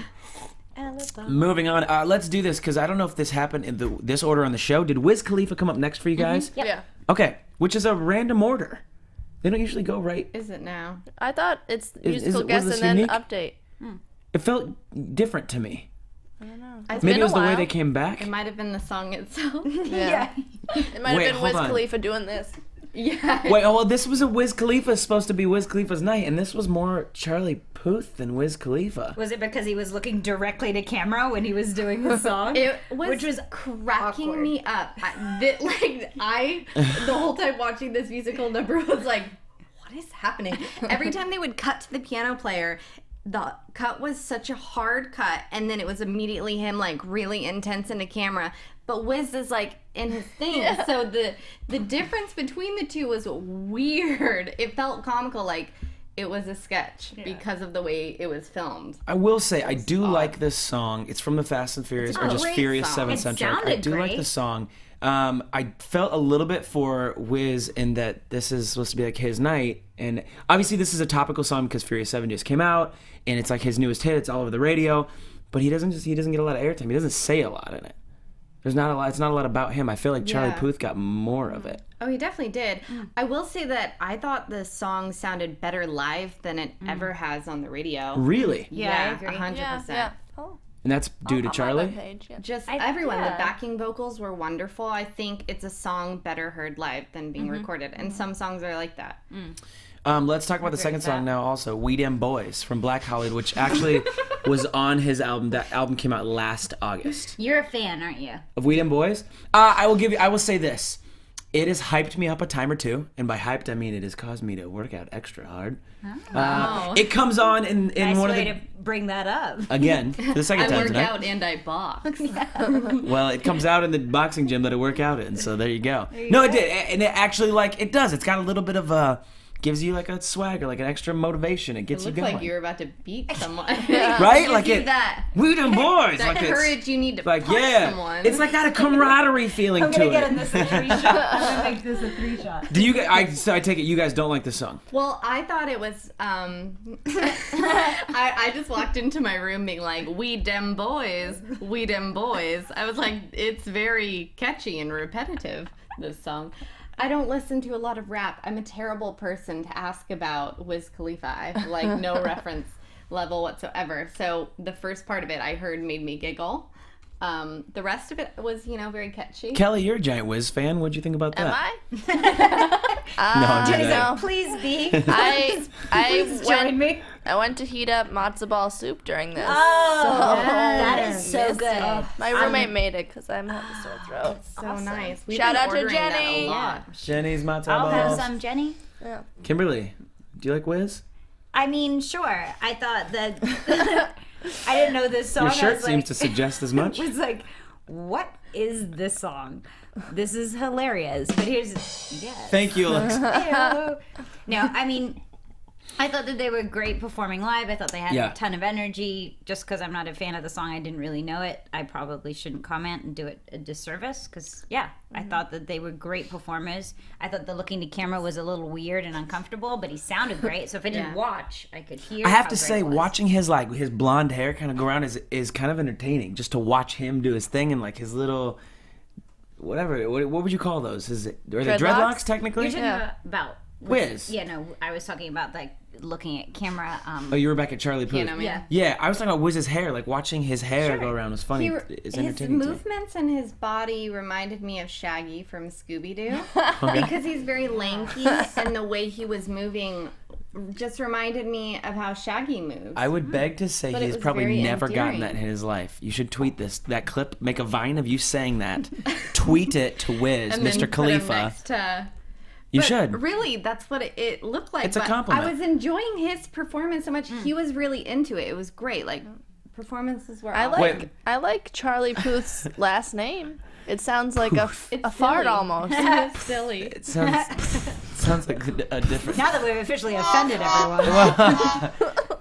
S2: Moving on. Let's do this, because I don't know if this happened in this order on the show. Did Wiz Khalifa come up next for you guys?
S3: Yep.
S4: Yeah.
S2: Okay, which is a random order. They don't usually go right.
S5: Is it now?
S4: I thought it's
S2: Is
S4: musical
S2: it- was
S4: guest
S2: this
S4: and then
S2: unique?
S4: update.
S2: It felt different to me.
S4: It's
S2: Maybe
S4: been
S2: it was
S4: a
S2: the way
S4: while.
S2: they came back.
S5: It might have been the song itself.
S4: Yeah. It might
S2: Wait,
S4: have been
S2: hold
S4: Wiz
S2: on.
S4: Khalifa doing this.
S5: Yeah.
S2: Wait, well, this was a Wiz Khalifa, supposed to be Wiz Khalifa's night, and this was more Charlie Puth than Wiz Khalifa.
S3: Was it because he was looking directly to camera when he was doing the song?
S5: It was,
S3: Which was
S5: cracking
S3: awkward.
S5: me up. The whole time watching this musical number was like, what is happening? Every time they would cut to the piano player, the cut was such a hard cut, and then it was immediately him like really intense into camera. But Wiz is like in his thing, so the difference between the two was weird. It felt comical, like it was a sketch because of the way it was filmed.
S2: I will say, I do like this song. It's from the Fast and Furious, or just
S5: great
S2: Furious
S5: song.
S2: 7
S3: It
S2: soundtrack. I
S3: sounded
S2: do like
S3: great.
S2: the song. I felt a little bit for Wiz in that this is supposed to be like his night, and obviously this is a topical song because Furious 7 just came out, and it's like his newest hit. It's all over the radio, but he doesn't get a lot of airtime. He doesn't say a lot in it. There's not a lot. It's not a lot about him. I feel like Charlie
S5: Yeah.
S2: Puth got more of it.
S5: Oh, he definitely did. I will say that I thought the song sounded better live than it ever has on the radio.
S2: Really?
S3: Yeah, I agree.
S5: 100%.
S4: Yeah. Oh.
S2: And that's due to
S4: On my
S2: Charlie?
S4: webpage, yeah.
S5: Just everyone.
S3: yeah.
S5: The backing vocals were wonderful. I think it's a song better heard live than being recorded. And some songs are like that.
S2: Let's talk about the second song now also, We Dem Boys from Black Hollywood, which actually was on his album. That album came out last August.
S3: You're a fan, aren't you?
S2: Of We Dem Boys? I will say this. It has hyped me up a time or two, and by hyped I mean it has caused me to work out extra hard. It comes on in
S3: Nice
S2: one of
S3: way
S2: the...
S3: to bring that up.
S2: Again, for the second
S5: I
S2: time
S5: work
S2: tonight.
S5: out and I box.
S2: Well, it comes out in the boxing gym that I work out in, so there you go. No, it did, and it actually, like, it does. It's got a little bit of gives you like a swagger, like an extra motivation. It gets
S5: It
S2: you
S5: looks
S2: going.
S5: like you were about to beat someone.
S2: Right?
S5: Gives
S2: Like
S5: you
S2: it.
S5: that
S2: We Dem Boys.
S5: that
S2: like it's,
S5: courage you need to
S2: like
S5: punch
S2: yeah,
S5: someone.
S2: it's like got a camaraderie feeling
S3: I'm
S2: to
S3: gonna get
S2: it.
S3: in this a 3-shot. I'm gonna make this a 3-shot.
S2: Do you guys? So I take it you guys don't like the song.
S5: Well, I thought it was. I just walked into my room being like, "We dem boys, we dem boys." I was like, it's very catchy and repetitive. This song. I don't listen to a lot of rap. I'm a terrible person to ask about Wiz Khalifa. I have like no reference level whatsoever. So the first part of it I heard made me giggle. The rest of it was, very catchy.
S2: Kelly, you're a giant Wiz fan. What'd you think about that?
S4: Am I?
S2: No, I'm just
S4: no.
S3: Please be.
S4: I went to heat up matzo ball soup during this.
S3: Oh,
S4: so
S3: that is so
S4: missed
S3: good.
S4: it. My roommate made it because I'm having a sore throat.
S5: So nice. We've
S4: Shout
S5: been
S4: out to
S5: ordering that
S4: Jenny.
S5: a lot.
S2: Jenny's matzo
S3: I'll have
S2: balls.
S3: some, Jenny.
S4: Yeah.
S2: Kimberly, do you like Wiz?
S3: I mean, sure. I thought that I didn't know this song.
S2: Your
S3: I
S2: shirt
S3: was
S2: seems
S3: like,
S2: to suggest as much.
S3: I was like, what is this song? This is hilarious. But here's
S2: Thank you, Alexa.
S3: No, I mean, I thought that they were great performing live. I thought they had a ton of energy. Just because I'm not a fan of the song, I didn't really know it. I probably shouldn't comment and do it a disservice. Because, I thought that they were great performers. I thought the looking to camera was a little weird and uncomfortable, but he sounded great. So if I didn't watch, I could hear.
S2: I have
S3: how
S2: to
S3: great
S2: say,
S3: it was.
S2: watching his blonde hair kind of go around is kind of entertaining. Just to watch him do his thing and like his little, whatever. What would you call those? Are they dreadlocks technically?
S3: You're talking about
S2: Wiz.
S3: Yeah, no, I was talking about like looking at camera.
S2: Oh, you were back at Charlie Puth.
S5: Piano Man.
S2: Yeah, I was talking about Wiz's hair. Like watching his hair go around was funny. It's
S5: His
S2: entertaining. to me.
S5: movements and his body reminded me of Shaggy from Scooby-Doo. Because he's very lanky, and the way he was moving just reminded me of how Shaggy moves.
S2: I would beg to say
S5: But it
S2: he's
S5: was
S2: probably
S5: very
S2: never gotten
S5: endearing.
S2: that in his life. You should tweet that clip, make a vine of you saying that, tweet it to Wiz,
S5: And then
S2: Mr.
S5: put him
S2: Khalifa.
S5: next to-
S2: You
S5: But
S2: should.
S5: Really, that's what it looked like.
S2: It's a
S5: But
S2: compliment.
S5: I was enjoying his performance so much. He was really into it. It was great. Like, performances were
S4: I
S5: awesome.
S4: like Charlie Puth's last name. It sounds like a fart
S5: silly.
S4: almost.
S5: It's silly.
S2: It sounds like a different.
S3: Now that we've officially offended everyone.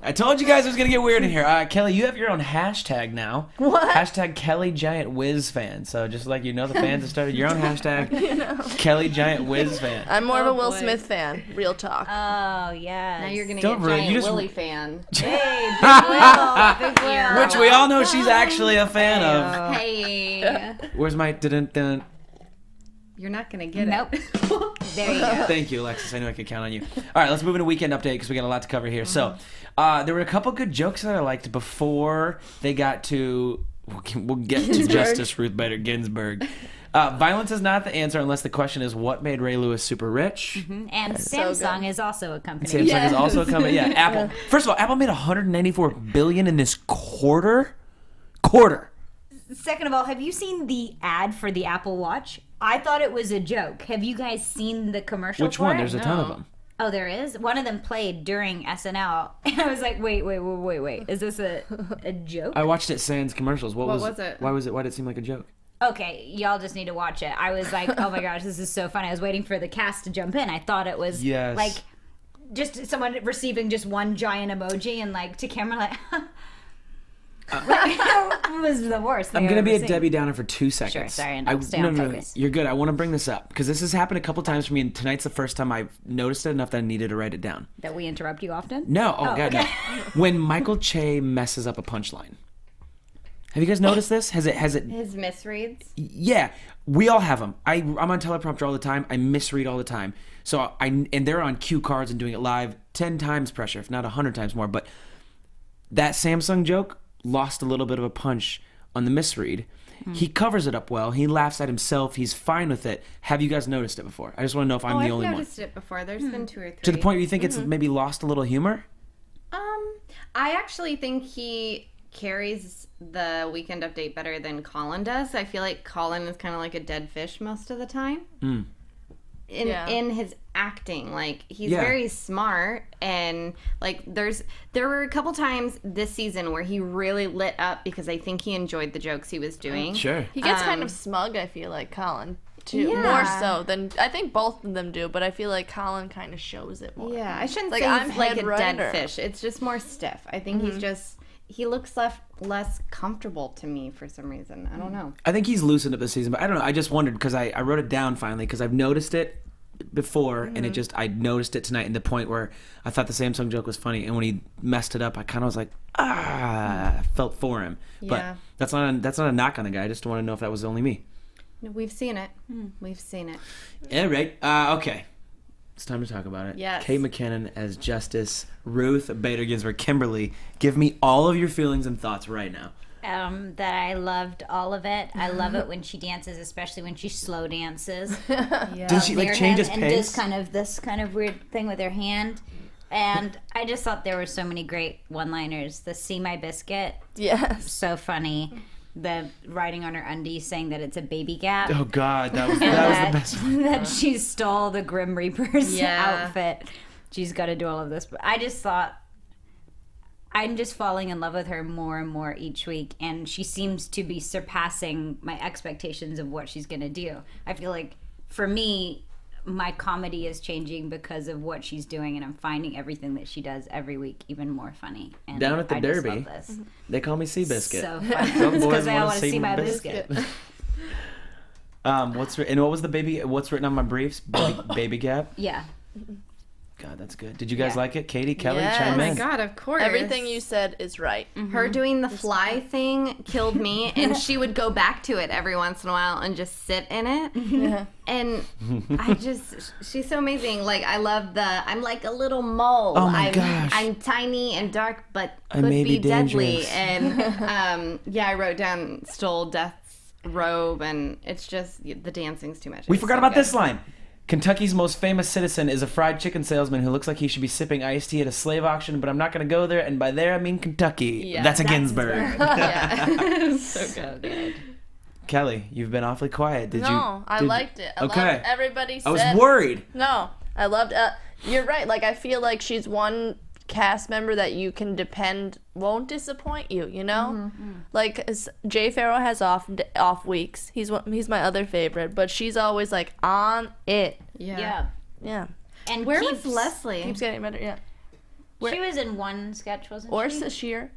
S2: I told you guys it was gonna get weird in here. Kelly, you have your own hashtag now.
S4: What?
S2: Hashtag Kelly Giant Wiz Fan. So just like the fans have started your own hashtag. Kelly Giant Wiz Fan.
S4: I'm more of a Will
S5: boy.
S4: Smith fan. Real talk.
S3: Oh, yes.
S5: Now you're going to
S2: Don't
S5: get
S2: ruin-
S5: Giant
S2: you just-
S5: Willy fan.
S3: Hey, Big Will. Big Will.
S2: Which we all know she's actually a fan of.
S5: Hey.
S2: Where's my dun?
S5: You're not going to get
S3: Nope.
S5: it.
S3: There you go.
S2: Thank you, Alexis. I knew I could count on you. All right, let's move into weekend update because we got a lot to cover here. So, there were a couple good jokes that I liked before they got to. We'll get to Justice Ruth Bader Ginsburg. Violence is not the answer unless the question is what made Ray Lewis super rich.
S3: And Samsung is also a company.
S2: Samsung is also coming. Yeah, Apple. First of all, Apple made $194 billion in this quarter.
S3: Second of all, have you seen the ad for the Apple Watch? I thought it was a joke. Have you guys seen the commercial
S2: Which
S3: for
S2: one?
S3: it?
S2: There's a ton of them.
S3: Oh, there is? One of them played during SNL. And I was like, wait. Is this a joke?
S2: I watched it sans commercials. What
S5: was it?
S2: Why did it seem like a joke?
S3: Okay, y'all just need to watch it. I was like, oh my gosh, this is so funny. I was waiting for the cast to jump in. I thought it was
S2: Yes.
S3: like just someone receiving just one giant emoji and like to camera like it was the worst thing
S2: I'm going to
S3: I've
S2: be
S3: ever
S2: a
S3: seen.
S2: Debbie Downer for 2 seconds.
S3: Sure, sorry, and I'll stay on focus.
S2: You're good. I want to bring this up because this has happened a couple times for me, and tonight's the first time I've noticed it enough that I needed to write it down.
S3: That we interrupt you often?
S2: No, oh god,
S3: okay.
S2: no. When Michael Che messes up a punchline. Have you guys noticed this? Has it?
S5: His misreads.
S2: Yeah, we all have them. I'm on teleprompter all the time. I misread all the time. So and they're on cue cards and doing it live 10 times pressure, if not 100 times more. But that Samsung joke lost a little bit of a punch on the misread. He covers it up well. He laughs at himself. He's fine with it. Have you guys noticed it before? I just want to know if I'm the
S5: I've
S2: only one.
S5: noticed it before. There's been 2 or 3.
S2: To the point where you think it's maybe lost a little humor?
S5: I actually think he carries the weekend update better than Colin does. I feel like Colin is kind of like a dead fish most of the time. In his acting, like he's very smart, and like there were a couple times this season where he really lit up because I think he enjoyed the jokes he was doing.
S2: Sure.
S4: He gets kind of smug, I feel like, Colin, too.
S5: Yeah.
S4: More so than, I think both of them do, but I feel like Colin kind of shows it more.
S5: Yeah, I shouldn't
S4: Like,
S5: say
S4: I'm
S5: he's like
S4: head
S5: a dead
S4: writer.
S5: fish. It's just more stiff. I think he looks less comfortable to me for some reason. I don't know.
S2: I think he's loosened up this season, but I don't know. I just wondered because I wrote it down finally because I've noticed it before, and I noticed it tonight in the point where I thought the Samsung joke was funny, and when he messed it up, I kind of was like, I felt for him.
S5: Yeah.
S2: But that's not a knock on the guy. I just want to know if that was only me.
S5: No, we've seen it. We've seen it.
S2: All right. Okay. It's time to talk about it.
S5: Yes.
S2: Kate McKinnon as Justice, Ruth Bader Ginsburg, Kimberly. Give me all of your feelings and thoughts right now.
S3: That I loved all of it. I love it when she dances, especially when she slow dances.
S2: Does she like change his
S3: and
S2: pace?
S3: does kind of this kind of weird thing with her hand. And I just thought there were so many great one-liners. The "See My Biscuit,"
S4: Yes.
S3: so funny. The writing on her undies saying that it's a baby gap.
S2: Oh God, that was the best one.
S3: That she stole the Grim Reaper's
S5: Yeah.
S3: outfit. She's got to do all of this. But I just thought, I'm just falling in love with her more and more each week, and she seems to be surpassing my expectations of what she's going to do. I feel like, for me, my comedy is changing because of what she's doing, and I'm finding everything that she does every week even more funny. And
S2: Down at the
S3: I just
S2: Derby.
S3: love this.
S2: They call me Seabiscuit.
S3: So
S2: Some
S3: fun.
S2: boys
S3: Because I
S2: wanna
S3: want to see my biscuit.
S2: What was the baby? What's written on my briefs? Baby gap.
S3: Yeah.
S2: God, that's good. Did you guys
S3: Yeah.
S2: like it? Katie, Kelly,
S4: Yes.
S2: chime
S5: Oh my
S2: in.
S5: God, of course.
S4: Everything you said is right.
S5: Her doing the fly thing killed me, and she would go back to it every once in a while and just sit in it.
S4: Yeah.
S5: And she's so amazing. Like, I love I'm like a little mole.
S2: Oh my gosh.
S5: I'm tiny and dark, but
S2: I
S5: could
S2: may
S5: be
S2: be
S5: deadly.
S2: dangerous.
S5: And I wrote down stole Death's robe, and it's just the dancing's too much.
S2: We
S5: It's
S2: forgot
S5: so
S2: about
S5: good.
S2: this line. Kentucky's most famous citizen is a fried chicken salesman who looks like he should be sipping iced tea at a slave auction, but I'm not going to go there, and by there I mean Kentucky.
S5: Yeah,
S2: that's a
S5: that's
S2: Ginsburg.
S5: Yeah. so good.
S2: Kelly, you've been awfully quiet. Did you?
S4: I liked it. I
S2: Okay.
S4: loved everybody said.
S2: I was worried.
S4: No, I loved. You're right. Like, I feel like she's one cast member that you can depend won't disappoint you. You know, like Jay Farrell has off weeks. He's my other favorite, but she's always like on it.
S3: Yeah.
S4: Yeah,
S3: And
S5: Where
S3: keeps,
S5: was Leslie?
S4: keeps getting better. Yeah,
S3: She was in one sketch, wasn't
S4: or
S3: she?
S4: Sashir.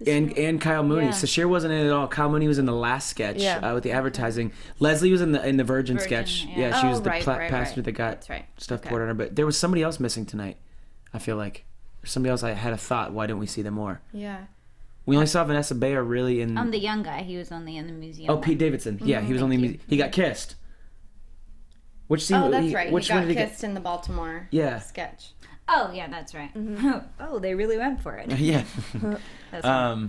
S2: And Kyle Mooney.
S4: Yeah.
S2: Sashir wasn't in it at all. Kyle Mooney was in the last sketch
S4: Yeah.
S2: with the advertising. Leslie was in the Virgin sketch.
S3: yeah.
S2: Yeah, she was
S5: Oh,
S2: the
S5: right,
S2: passenger
S5: right.
S2: that got
S5: That's right.
S2: stuff
S5: Okay.
S2: poured on her. But there was somebody else missing tonight. I feel like somebody else. I had a thought. Why didn't we see them more?
S5: Yeah.
S2: We only saw Vanessa Bayer really in.
S3: The young guy. He was only in the museum.
S2: Oh, Pete Davidson. Yeah, he was only.
S3: you.
S2: He got kissed. Which scene?
S5: Oh, that's right.
S2: Which
S5: He
S2: one
S5: got
S2: did he
S5: kissed in the Baltimore
S2: Yeah.
S5: sketch.
S3: Oh, yeah, that's right. Oh, they really went for it.
S2: get? Yeah.
S3: That's right.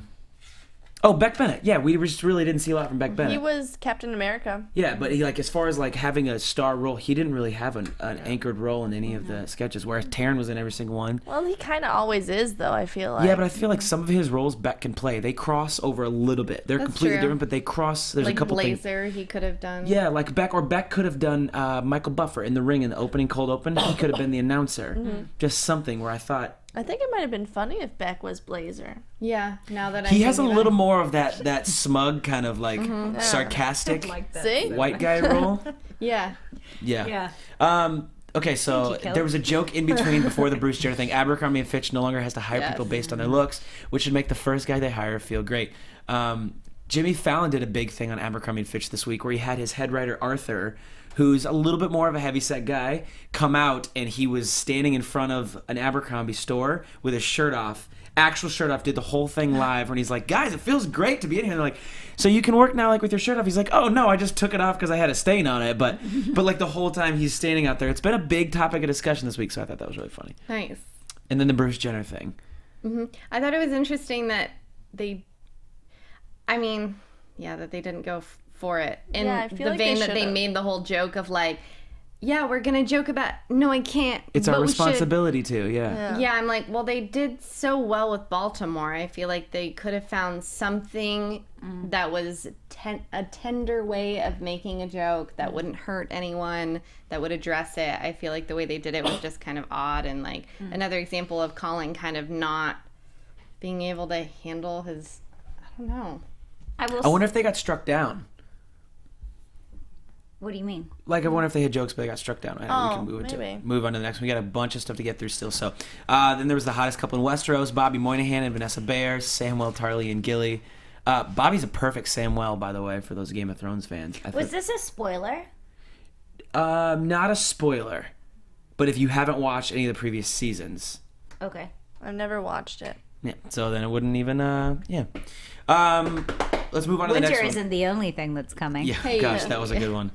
S2: Oh, Beck Bennett. Yeah, we just really didn't see a lot from Beck Bennett.
S4: He was Captain America.
S2: Yeah, but he as far as having a star role, he didn't really have an anchored role in any of the sketches. Whereas Taron was in every single one.
S4: Well, he kind of always is, though. I feel like.
S2: Yeah, but I feel like some of his roles Beck can play. They cross over a little bit. They're
S5: That's
S2: completely
S5: true.
S2: different, but they cross. There's
S5: Like
S2: a couple things.
S5: Blazer, he could have done.
S2: Yeah, like Beck could have done Michael Buffer in The Ring in the opening cold open. He could have been the announcer. Just something where I thought
S4: I think it might have been funny if Beck was Blazer.
S5: Yeah. Now that
S2: he has a little more of that smug kind of sarcastic
S4: See?
S2: white guy role.
S5: Yeah.
S2: Yeah.
S3: Yeah.
S2: Okay, so
S3: Kelly.
S2: there was a joke in between before the Bruce Jenner thing. Abercrombie & Fitch no longer has to hire people based on their looks, which should make the first guy they hire feel great. Jimmy Fallon did a big thing on Abercrombie & Fitch this week where he had his head writer Arthur, who's a little bit more of a heavyset guy, come out, and he was standing in front of an Abercrombie store with his shirt off. Actual shirt off, did the whole thing live, and he's like, guys, it feels great to be in here. And they're like, so you can work now with your shirt off? He's like, oh no, I just took it off because I had a stain on it. But the whole time he's standing out there. It's been a big topic of discussion this week, so I thought that was really funny.
S5: Nice.
S2: And then the Bruce Jenner thing.
S5: I thought it was interesting that that they didn't go for it. In
S4: Yeah, I feel
S5: the
S4: like
S5: vein
S4: they
S5: that they
S4: should've.
S5: made the whole joke of yeah, we're going to joke about, no, I can't.
S2: It's
S5: but
S2: our
S5: we should.
S2: responsibility to, yeah.
S5: Yeah, I'm like, well, they did so well with Baltimore. I feel like they could have found something that was a tender way of making a joke that wouldn't hurt anyone, that would address it. I feel like the way they did it was just kind of odd, and another example of Colin kind of not being able to handle his, I don't know.
S2: I wonder if they got struck down.
S3: What do you mean?
S2: I wonder if they had jokes, but they got struck down. I know we can
S4: maybe.
S2: move on to the next one. We got a bunch of stuff to get through still. So then there was the hottest couple in Westeros, Bobby Moynihan and Vanessa Bayer, Samwell Tarly and Gilly. Bobby's a perfect Samwell, by the way, for those Game of Thrones fans.
S3: Was this a spoiler?
S2: Not a spoiler, but if you haven't watched any of the previous seasons,
S3: Okay.
S4: I've never watched it.
S2: yeah. So then it wouldn't even, yeah. let's move on to the next
S3: Winter
S2: one.
S3: isn't the only thing that's coming.
S2: Yeah, gosh, that was a good one.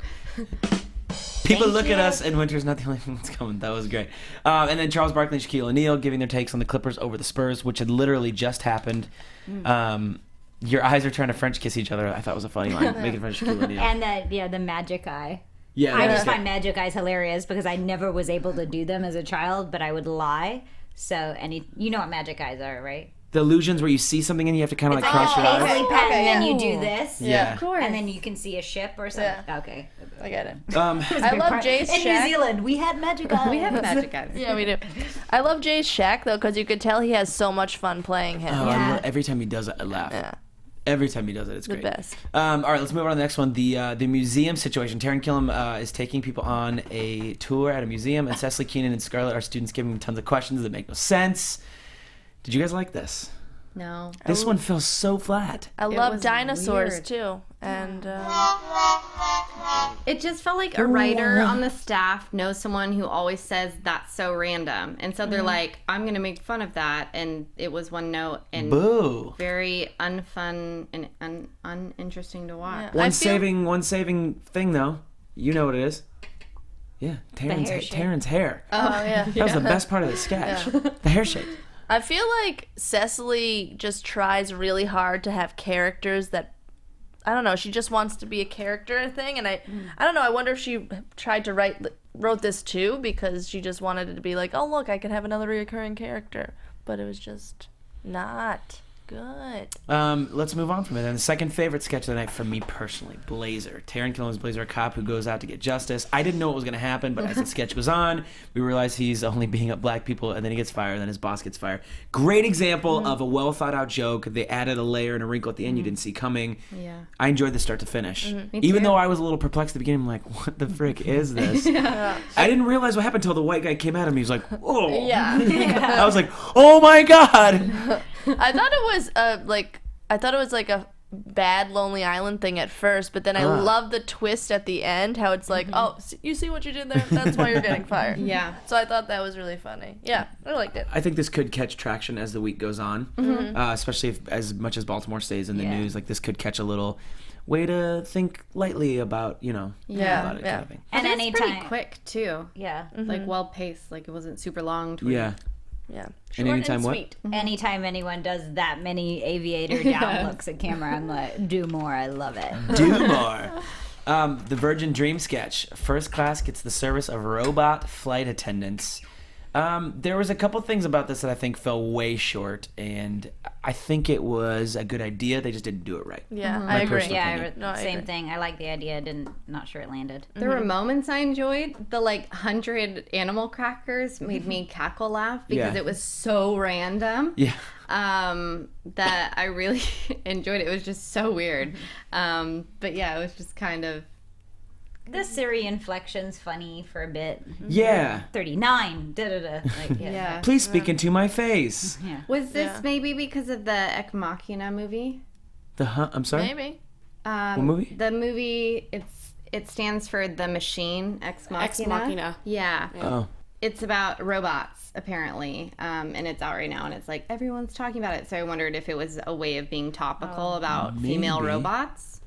S2: People look at
S3: you.
S2: us, and winter's not the only thing that's coming. That was great. And then Charles Barkley and Shaquille O'Neal giving their takes on the Clippers over the Spurs, which had literally just happened. Your eyes are trying to French kiss each other. I thought was a funny line. Making fun of Shaquille O'Neal.
S3: And the magic eye.
S2: Yeah,
S3: I
S2: that
S3: just
S2: was
S3: find magic eyes hilarious because I never was able to do them as a child, but I would lie. So, you know what magic eyes are, right?
S2: the illusions where you see something and you have to kind of like cross your eyes.
S3: Paisley pen,
S4: Okay,
S3: and then
S4: yeah.
S3: you do this.
S2: Yeah.
S5: Of course.
S3: And then you can see a ship or something.
S4: Yeah.
S3: Okay.
S4: I get it.
S3: It was a
S4: I
S3: big
S4: love
S3: part.
S4: Jay's
S3: In
S4: shack.
S3: New Zealand, we had magic eyes.
S5: We have magic eyes.
S4: Yeah, we do. I love Jay's shack though, because you could tell he has so much fun playing him.
S2: Oh,
S3: Yeah.
S2: every time he does it, I laugh.
S4: Yeah,
S2: Every time he does it, it's
S4: the
S2: great.
S4: best.
S2: All right, let's move on to the next one. The museum situation. Taron Killam is taking people on a tour at a museum, and Cecily Keenan and Scarlett are students giving him tons of questions that make no sense. Did you guys like this?
S5: No.
S2: This one feels so flat.
S4: I love
S5: was
S4: dinosaurs
S5: weird.
S4: too, and
S5: It just felt like a writer on the staff knows someone who always says that's so random. And so they're like, I'm going to make fun of that. And it was one note and
S2: Boo.
S5: very unfun and uninteresting to watch.
S4: Yeah. I feel-
S2: One saving thing though. You know what it is. Yeah,
S3: hair shape.
S2: Taron's hair.
S4: oh yeah.
S2: That was the best part of the sketch. The hair shape.
S4: I feel like Cecily just tries really hard to have characters that, I don't know, she just wants to be a character thing, and I don't know, I wonder if she tried to wrote this too because she just wanted it to be like, oh look, I could have another recurring character, but it was just not good.
S2: Let's move on from it. And the second favorite sketch of the night for me personally, Blazer. Taron Killam's Blazer, a cop who goes out to get justice. I didn't know what was going to happen, but as the sketch goes on, we realize he's only beating up black people, and then he gets fired, and then his boss gets fired. Great example of a well thought out joke. They added a layer and a wrinkle at the end you didn't see coming.
S5: Yeah.
S2: I enjoyed the start to finish.
S5: Me
S2: Even
S5: too.
S2: though I was a little perplexed at the beginning, I'm like, what the frick is this? I didn't realize what happened until the white guy came at him. He was like, whoa.
S4: Yeah.
S2: I was like, oh my God.
S4: I thought it was like a bad Lonely Island thing at first, but then I love the twist at the end, how it's like, oh, you see what you did there? That's why you're getting fired.
S5: Yeah.
S4: So I thought that was really funny. Yeah, I liked it.
S2: I think this could catch traction as the week goes on, especially if, as much as Baltimore stays in the
S3: Yeah.
S2: news. Like this could catch a little way to think lightly about,
S4: Yeah,
S2: about it
S4: yeah.
S2: kind of thing.
S3: And
S5: It's pretty
S3: anytime.
S5: quick, too.
S3: Yeah.
S5: Like, well paced. Like, it wasn't super long. To
S2: Yeah.
S4: Yeah.
S2: And
S4: Short
S2: anytime what?
S4: sweet.
S3: Anytime anyone does that many aviator down looks at camera, I'm like, do more. I love it.
S2: Do more. The Virgin Dream sketch. First class gets the service of robot flight attendants. There was a couple things about this that I think fell way short, and I think it was a good idea. They just didn't do it right.
S4: Yeah,
S2: My
S4: I agree.
S2: personal
S3: Yeah,
S2: opinion.
S4: No, I
S3: same
S4: agree.
S3: thing. I like the idea. Not sure it landed.
S5: There were moments I enjoyed. The 100 animal crackers made me cackle laugh because
S2: Yeah.
S5: it was so random.
S2: Yeah.
S5: That I really enjoyed it. It was just so weird. But yeah, it was just kind of
S3: The Siri inflection's funny for a bit.
S2: Yeah.
S3: 39. Da da da. Like,
S5: yeah.
S2: Please speak into my face.
S3: Yeah.
S5: Was this
S4: Yeah.
S5: maybe because of the Ex Machina movie?
S2: I'm sorry?
S4: Maybe.
S2: What movie?
S5: The movie it stands for The Machine, Ex Machina.
S6: Ex Machina.
S5: Yeah.
S2: Oh.
S5: It's about robots apparently, and it's out right now, and it's like everyone's talking about it. So I wondered if it was a way of being topical about female
S2: maybe.
S5: robots.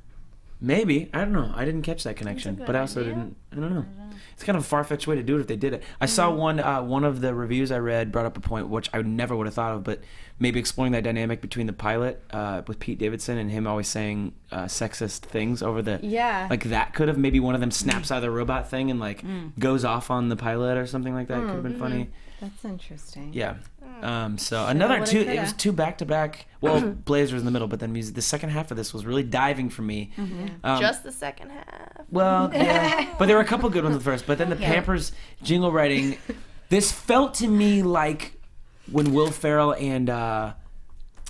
S2: Maybe. I don't know. I didn't catch that connection, but I also didn't. I don't know. It's kind of a far-fetched way to do it if they did it. I saw one of the reviews I read brought up a point which I never would have thought of, but maybe exploring that dynamic between the pilot with Pete Davidson and him always saying sexist things over the
S5: Yeah.
S2: like that could have maybe one of them snaps out of the robot thing and goes off on the pilot or something like that. Could have been funny.
S5: That's interesting.
S2: Yeah. So another
S5: woulda,
S2: two. It
S5: coulda.
S2: was two back to back. Well, Blazer was in the middle, but then music. The second half of this was really diving for me.
S4: Just the second half.
S2: Well, yeah, but there were a couple good ones at first. But then the Pampers jingle writing. This felt to me like when Will Ferrell and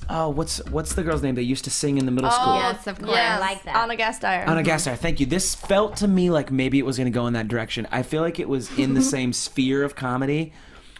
S2: what's the girl's name they used to sing in the middle school?
S5: Yes, of course.
S3: I like that.
S4: Anna Gasteyer.
S2: Anna Gasteyer, thank you. This felt to me like maybe it was going to go in that direction. I feel like it was in the same sphere of comedy.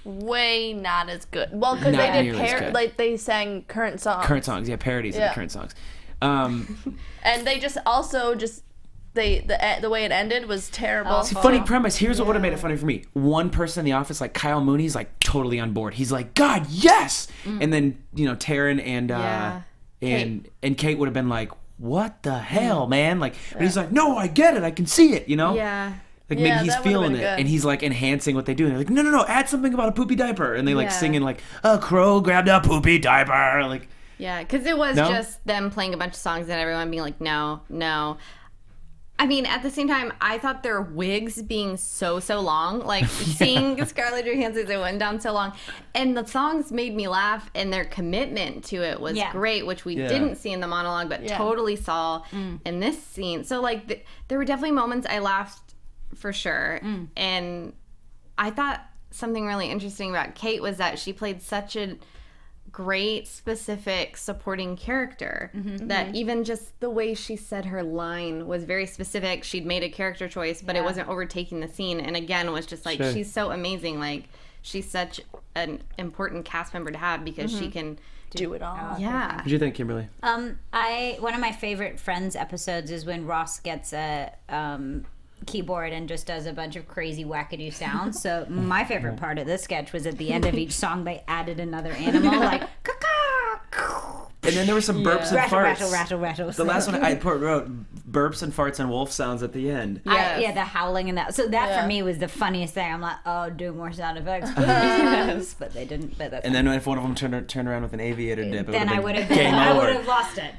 S4: Way not as good. Well, because
S2: Not
S4: they
S2: nearly as
S4: did
S2: good.
S4: they sang current songs.
S2: Current songs, yeah, parodies of
S4: Yeah.
S2: the current songs.
S4: And they just also the way it ended was terrible.
S2: See, funny premise. Here's what would have made it funny for me. One person in the office, like Kyle Mooney's, like totally on board. He's like, God, yes. And then Taron and
S5: Yeah.
S2: and Kate would have been like, what the hell, man? Like, but he's like, no, I get it. I can see it, you know?
S5: Yeah.
S2: Like,
S4: Yeah,
S2: maybe he's
S4: that would've
S2: feeling
S4: been
S2: it,
S4: good.
S2: and he's, like, enhancing what they do. And they're like, no, add something about a poopy diaper. And they, like, singing, like, a crow grabbed a poopy diaper. Like,
S5: Yeah, because it was
S2: No?
S5: just them playing a bunch of songs and everyone being like, no. I mean, at the same time, I thought their wigs being so long, like seeing Scarlett Johansson, it went down so long. And the songs made me laugh, and their commitment to it was great, which we didn't see in the monologue, but totally saw in this scene. So, like, there were definitely moments I laughed for sure. And I thought something really interesting about Kate was that she played such a great specific supporting character that even just the way she said her line was very specific. She'd made a character choice, but it wasn't overtaking the scene, and again was just like, she's so amazing. Like, she's such an important cast member to have because she can
S4: Do it all.
S2: what do you think, Kimberly?
S3: One of my favorite Friends episodes is when Ross gets a keyboard and just does a bunch of crazy wackadoo sounds. So my favorite part of this sketch was at the end of each song they added another animal, like caw.
S2: And then there were some burps and
S3: Rattle,
S2: farts.
S3: rattle.
S2: The last one I wrote burps and farts and wolf sounds at the end.
S3: Yeah, the howling and that. So that for me was the funniest thing. I'm like, oh, do more sound effects, please. But they didn't. But that's
S2: And then if one of them turned around with an aviator dip, it
S3: then I would have
S2: game over.
S3: lost it.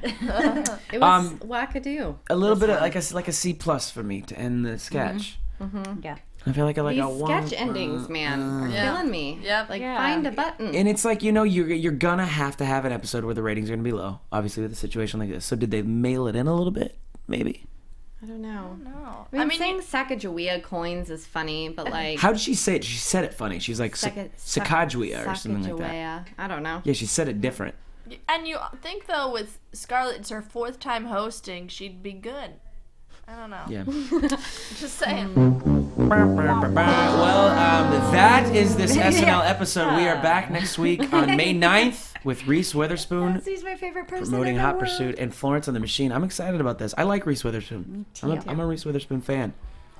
S5: it was wackadoo.
S2: A little bit of like a C plus for me to end the sketch.
S3: Yeah.
S2: I feel like I
S5: These
S2: a one.
S5: sketch endings, man, are killing me.
S4: Yep.
S5: Like, find a button.
S2: And it's like, you're gonna have to have an episode where the ratings are gonna be low, obviously, with a situation like this. So did they mail it in a little bit? Maybe.
S5: I don't know.
S4: No.
S5: I mean, saying Sacagawea coins is funny, but like...
S2: How did she say it? She said it funny. She's like Sacagawea or something like that.
S5: I don't know.
S2: Yeah, she said it different.
S4: And you think, though, with Scarlett, it's her 4th time hosting, she'd be good. I don't know.
S2: Yeah.
S4: Just saying.
S2: Well, that is this SNL episode. We are back next week on May 9th with Reese Witherspoon
S3: He's my favorite person.
S2: promoting Hot Pursuit and Florence on the Machine. I'm excited about this. I like Reese Witherspoon. I'm a Reese Witherspoon fan.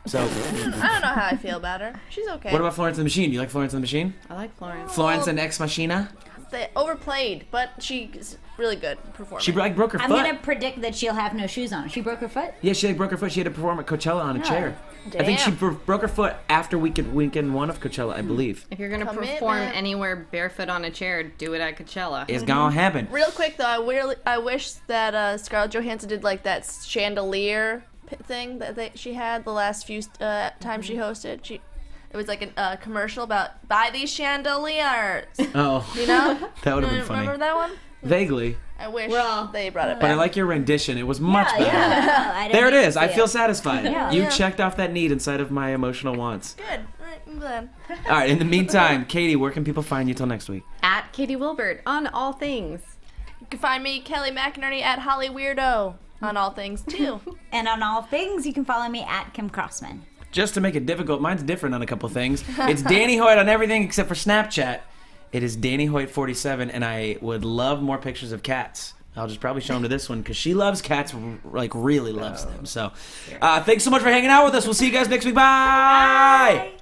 S2: So,
S4: I don't know how I feel about her. She's okay.
S2: what about Florence and the Machine? Do you like Florence and the Machine?
S5: I like Florence.
S2: Florence and Ex Machina?
S4: They overplayed, but she's really good performer.
S2: She like broke her
S3: I'm
S2: foot.
S3: gonna predict that she'll have no shoes on. She broke her foot.
S2: Yeah, she like broke her foot. She had to perform at Coachella on a chair. I think she broke her foot after weekend one of Coachella, I believe.
S5: If you're going to perform anywhere barefoot on a chair, do it at Coachella.
S2: It's gonna happen.
S4: Real quick though, I wish that Scarlett Johansson did like that chandelier thing that she had the last few times she hosted. It was like a commercial about buy these chandeliers.
S2: Oh,
S4: You know?
S2: that would have been funny.
S4: Remember that one?
S2: Vaguely.
S4: I wish they brought it back.
S2: But I like your rendition. It was much better.
S3: Yeah.
S2: There it is. I feel satisfied.
S3: Yeah.
S2: You checked off that need inside of my emotional wants.
S4: Good. All right, I'm glad.
S2: All right. In the meantime, Katie, where can people find you till next week?
S5: At Katie Wilbert on all things.
S4: You can find me, Kelly McInerney, at Holly Weirdo on all things too.
S3: And on all things, you can follow me at Kim Crossman.
S2: Just to make it difficult, mine's different on a couple things. It's Danny Hoyt on everything except for Snapchat. It is Danny Hoyt 47, and I would love more pictures of cats. I'll just probably show them to this one because she loves cats, like really loves them. So, thanks so much for hanging out with us. We'll see you guys next week. Bye.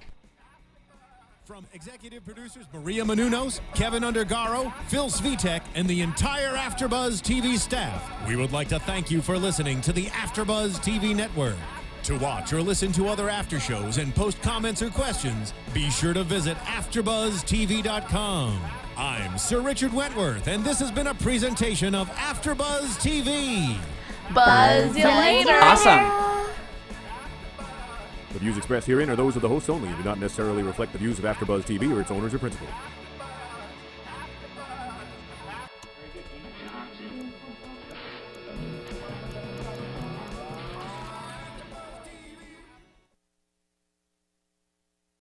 S1: From executive producers Maria Menounos, Kevin Undergaro, Phil Svitek, and the entire AfterBuzz TV staff, we would like to thank you for listening to the AfterBuzz TV network. To watch or listen to other after shows and post comments or questions, be sure to visit AfterBuzzTV.com. I'm Sir Richard Wentworth, and this has been a presentation of AfterBuzz TV.
S4: Buzz you later.
S2: Awesome.
S7: The views expressed herein are those of the hosts only and do not necessarily reflect the views of AfterBuzz TV or its owners or principals.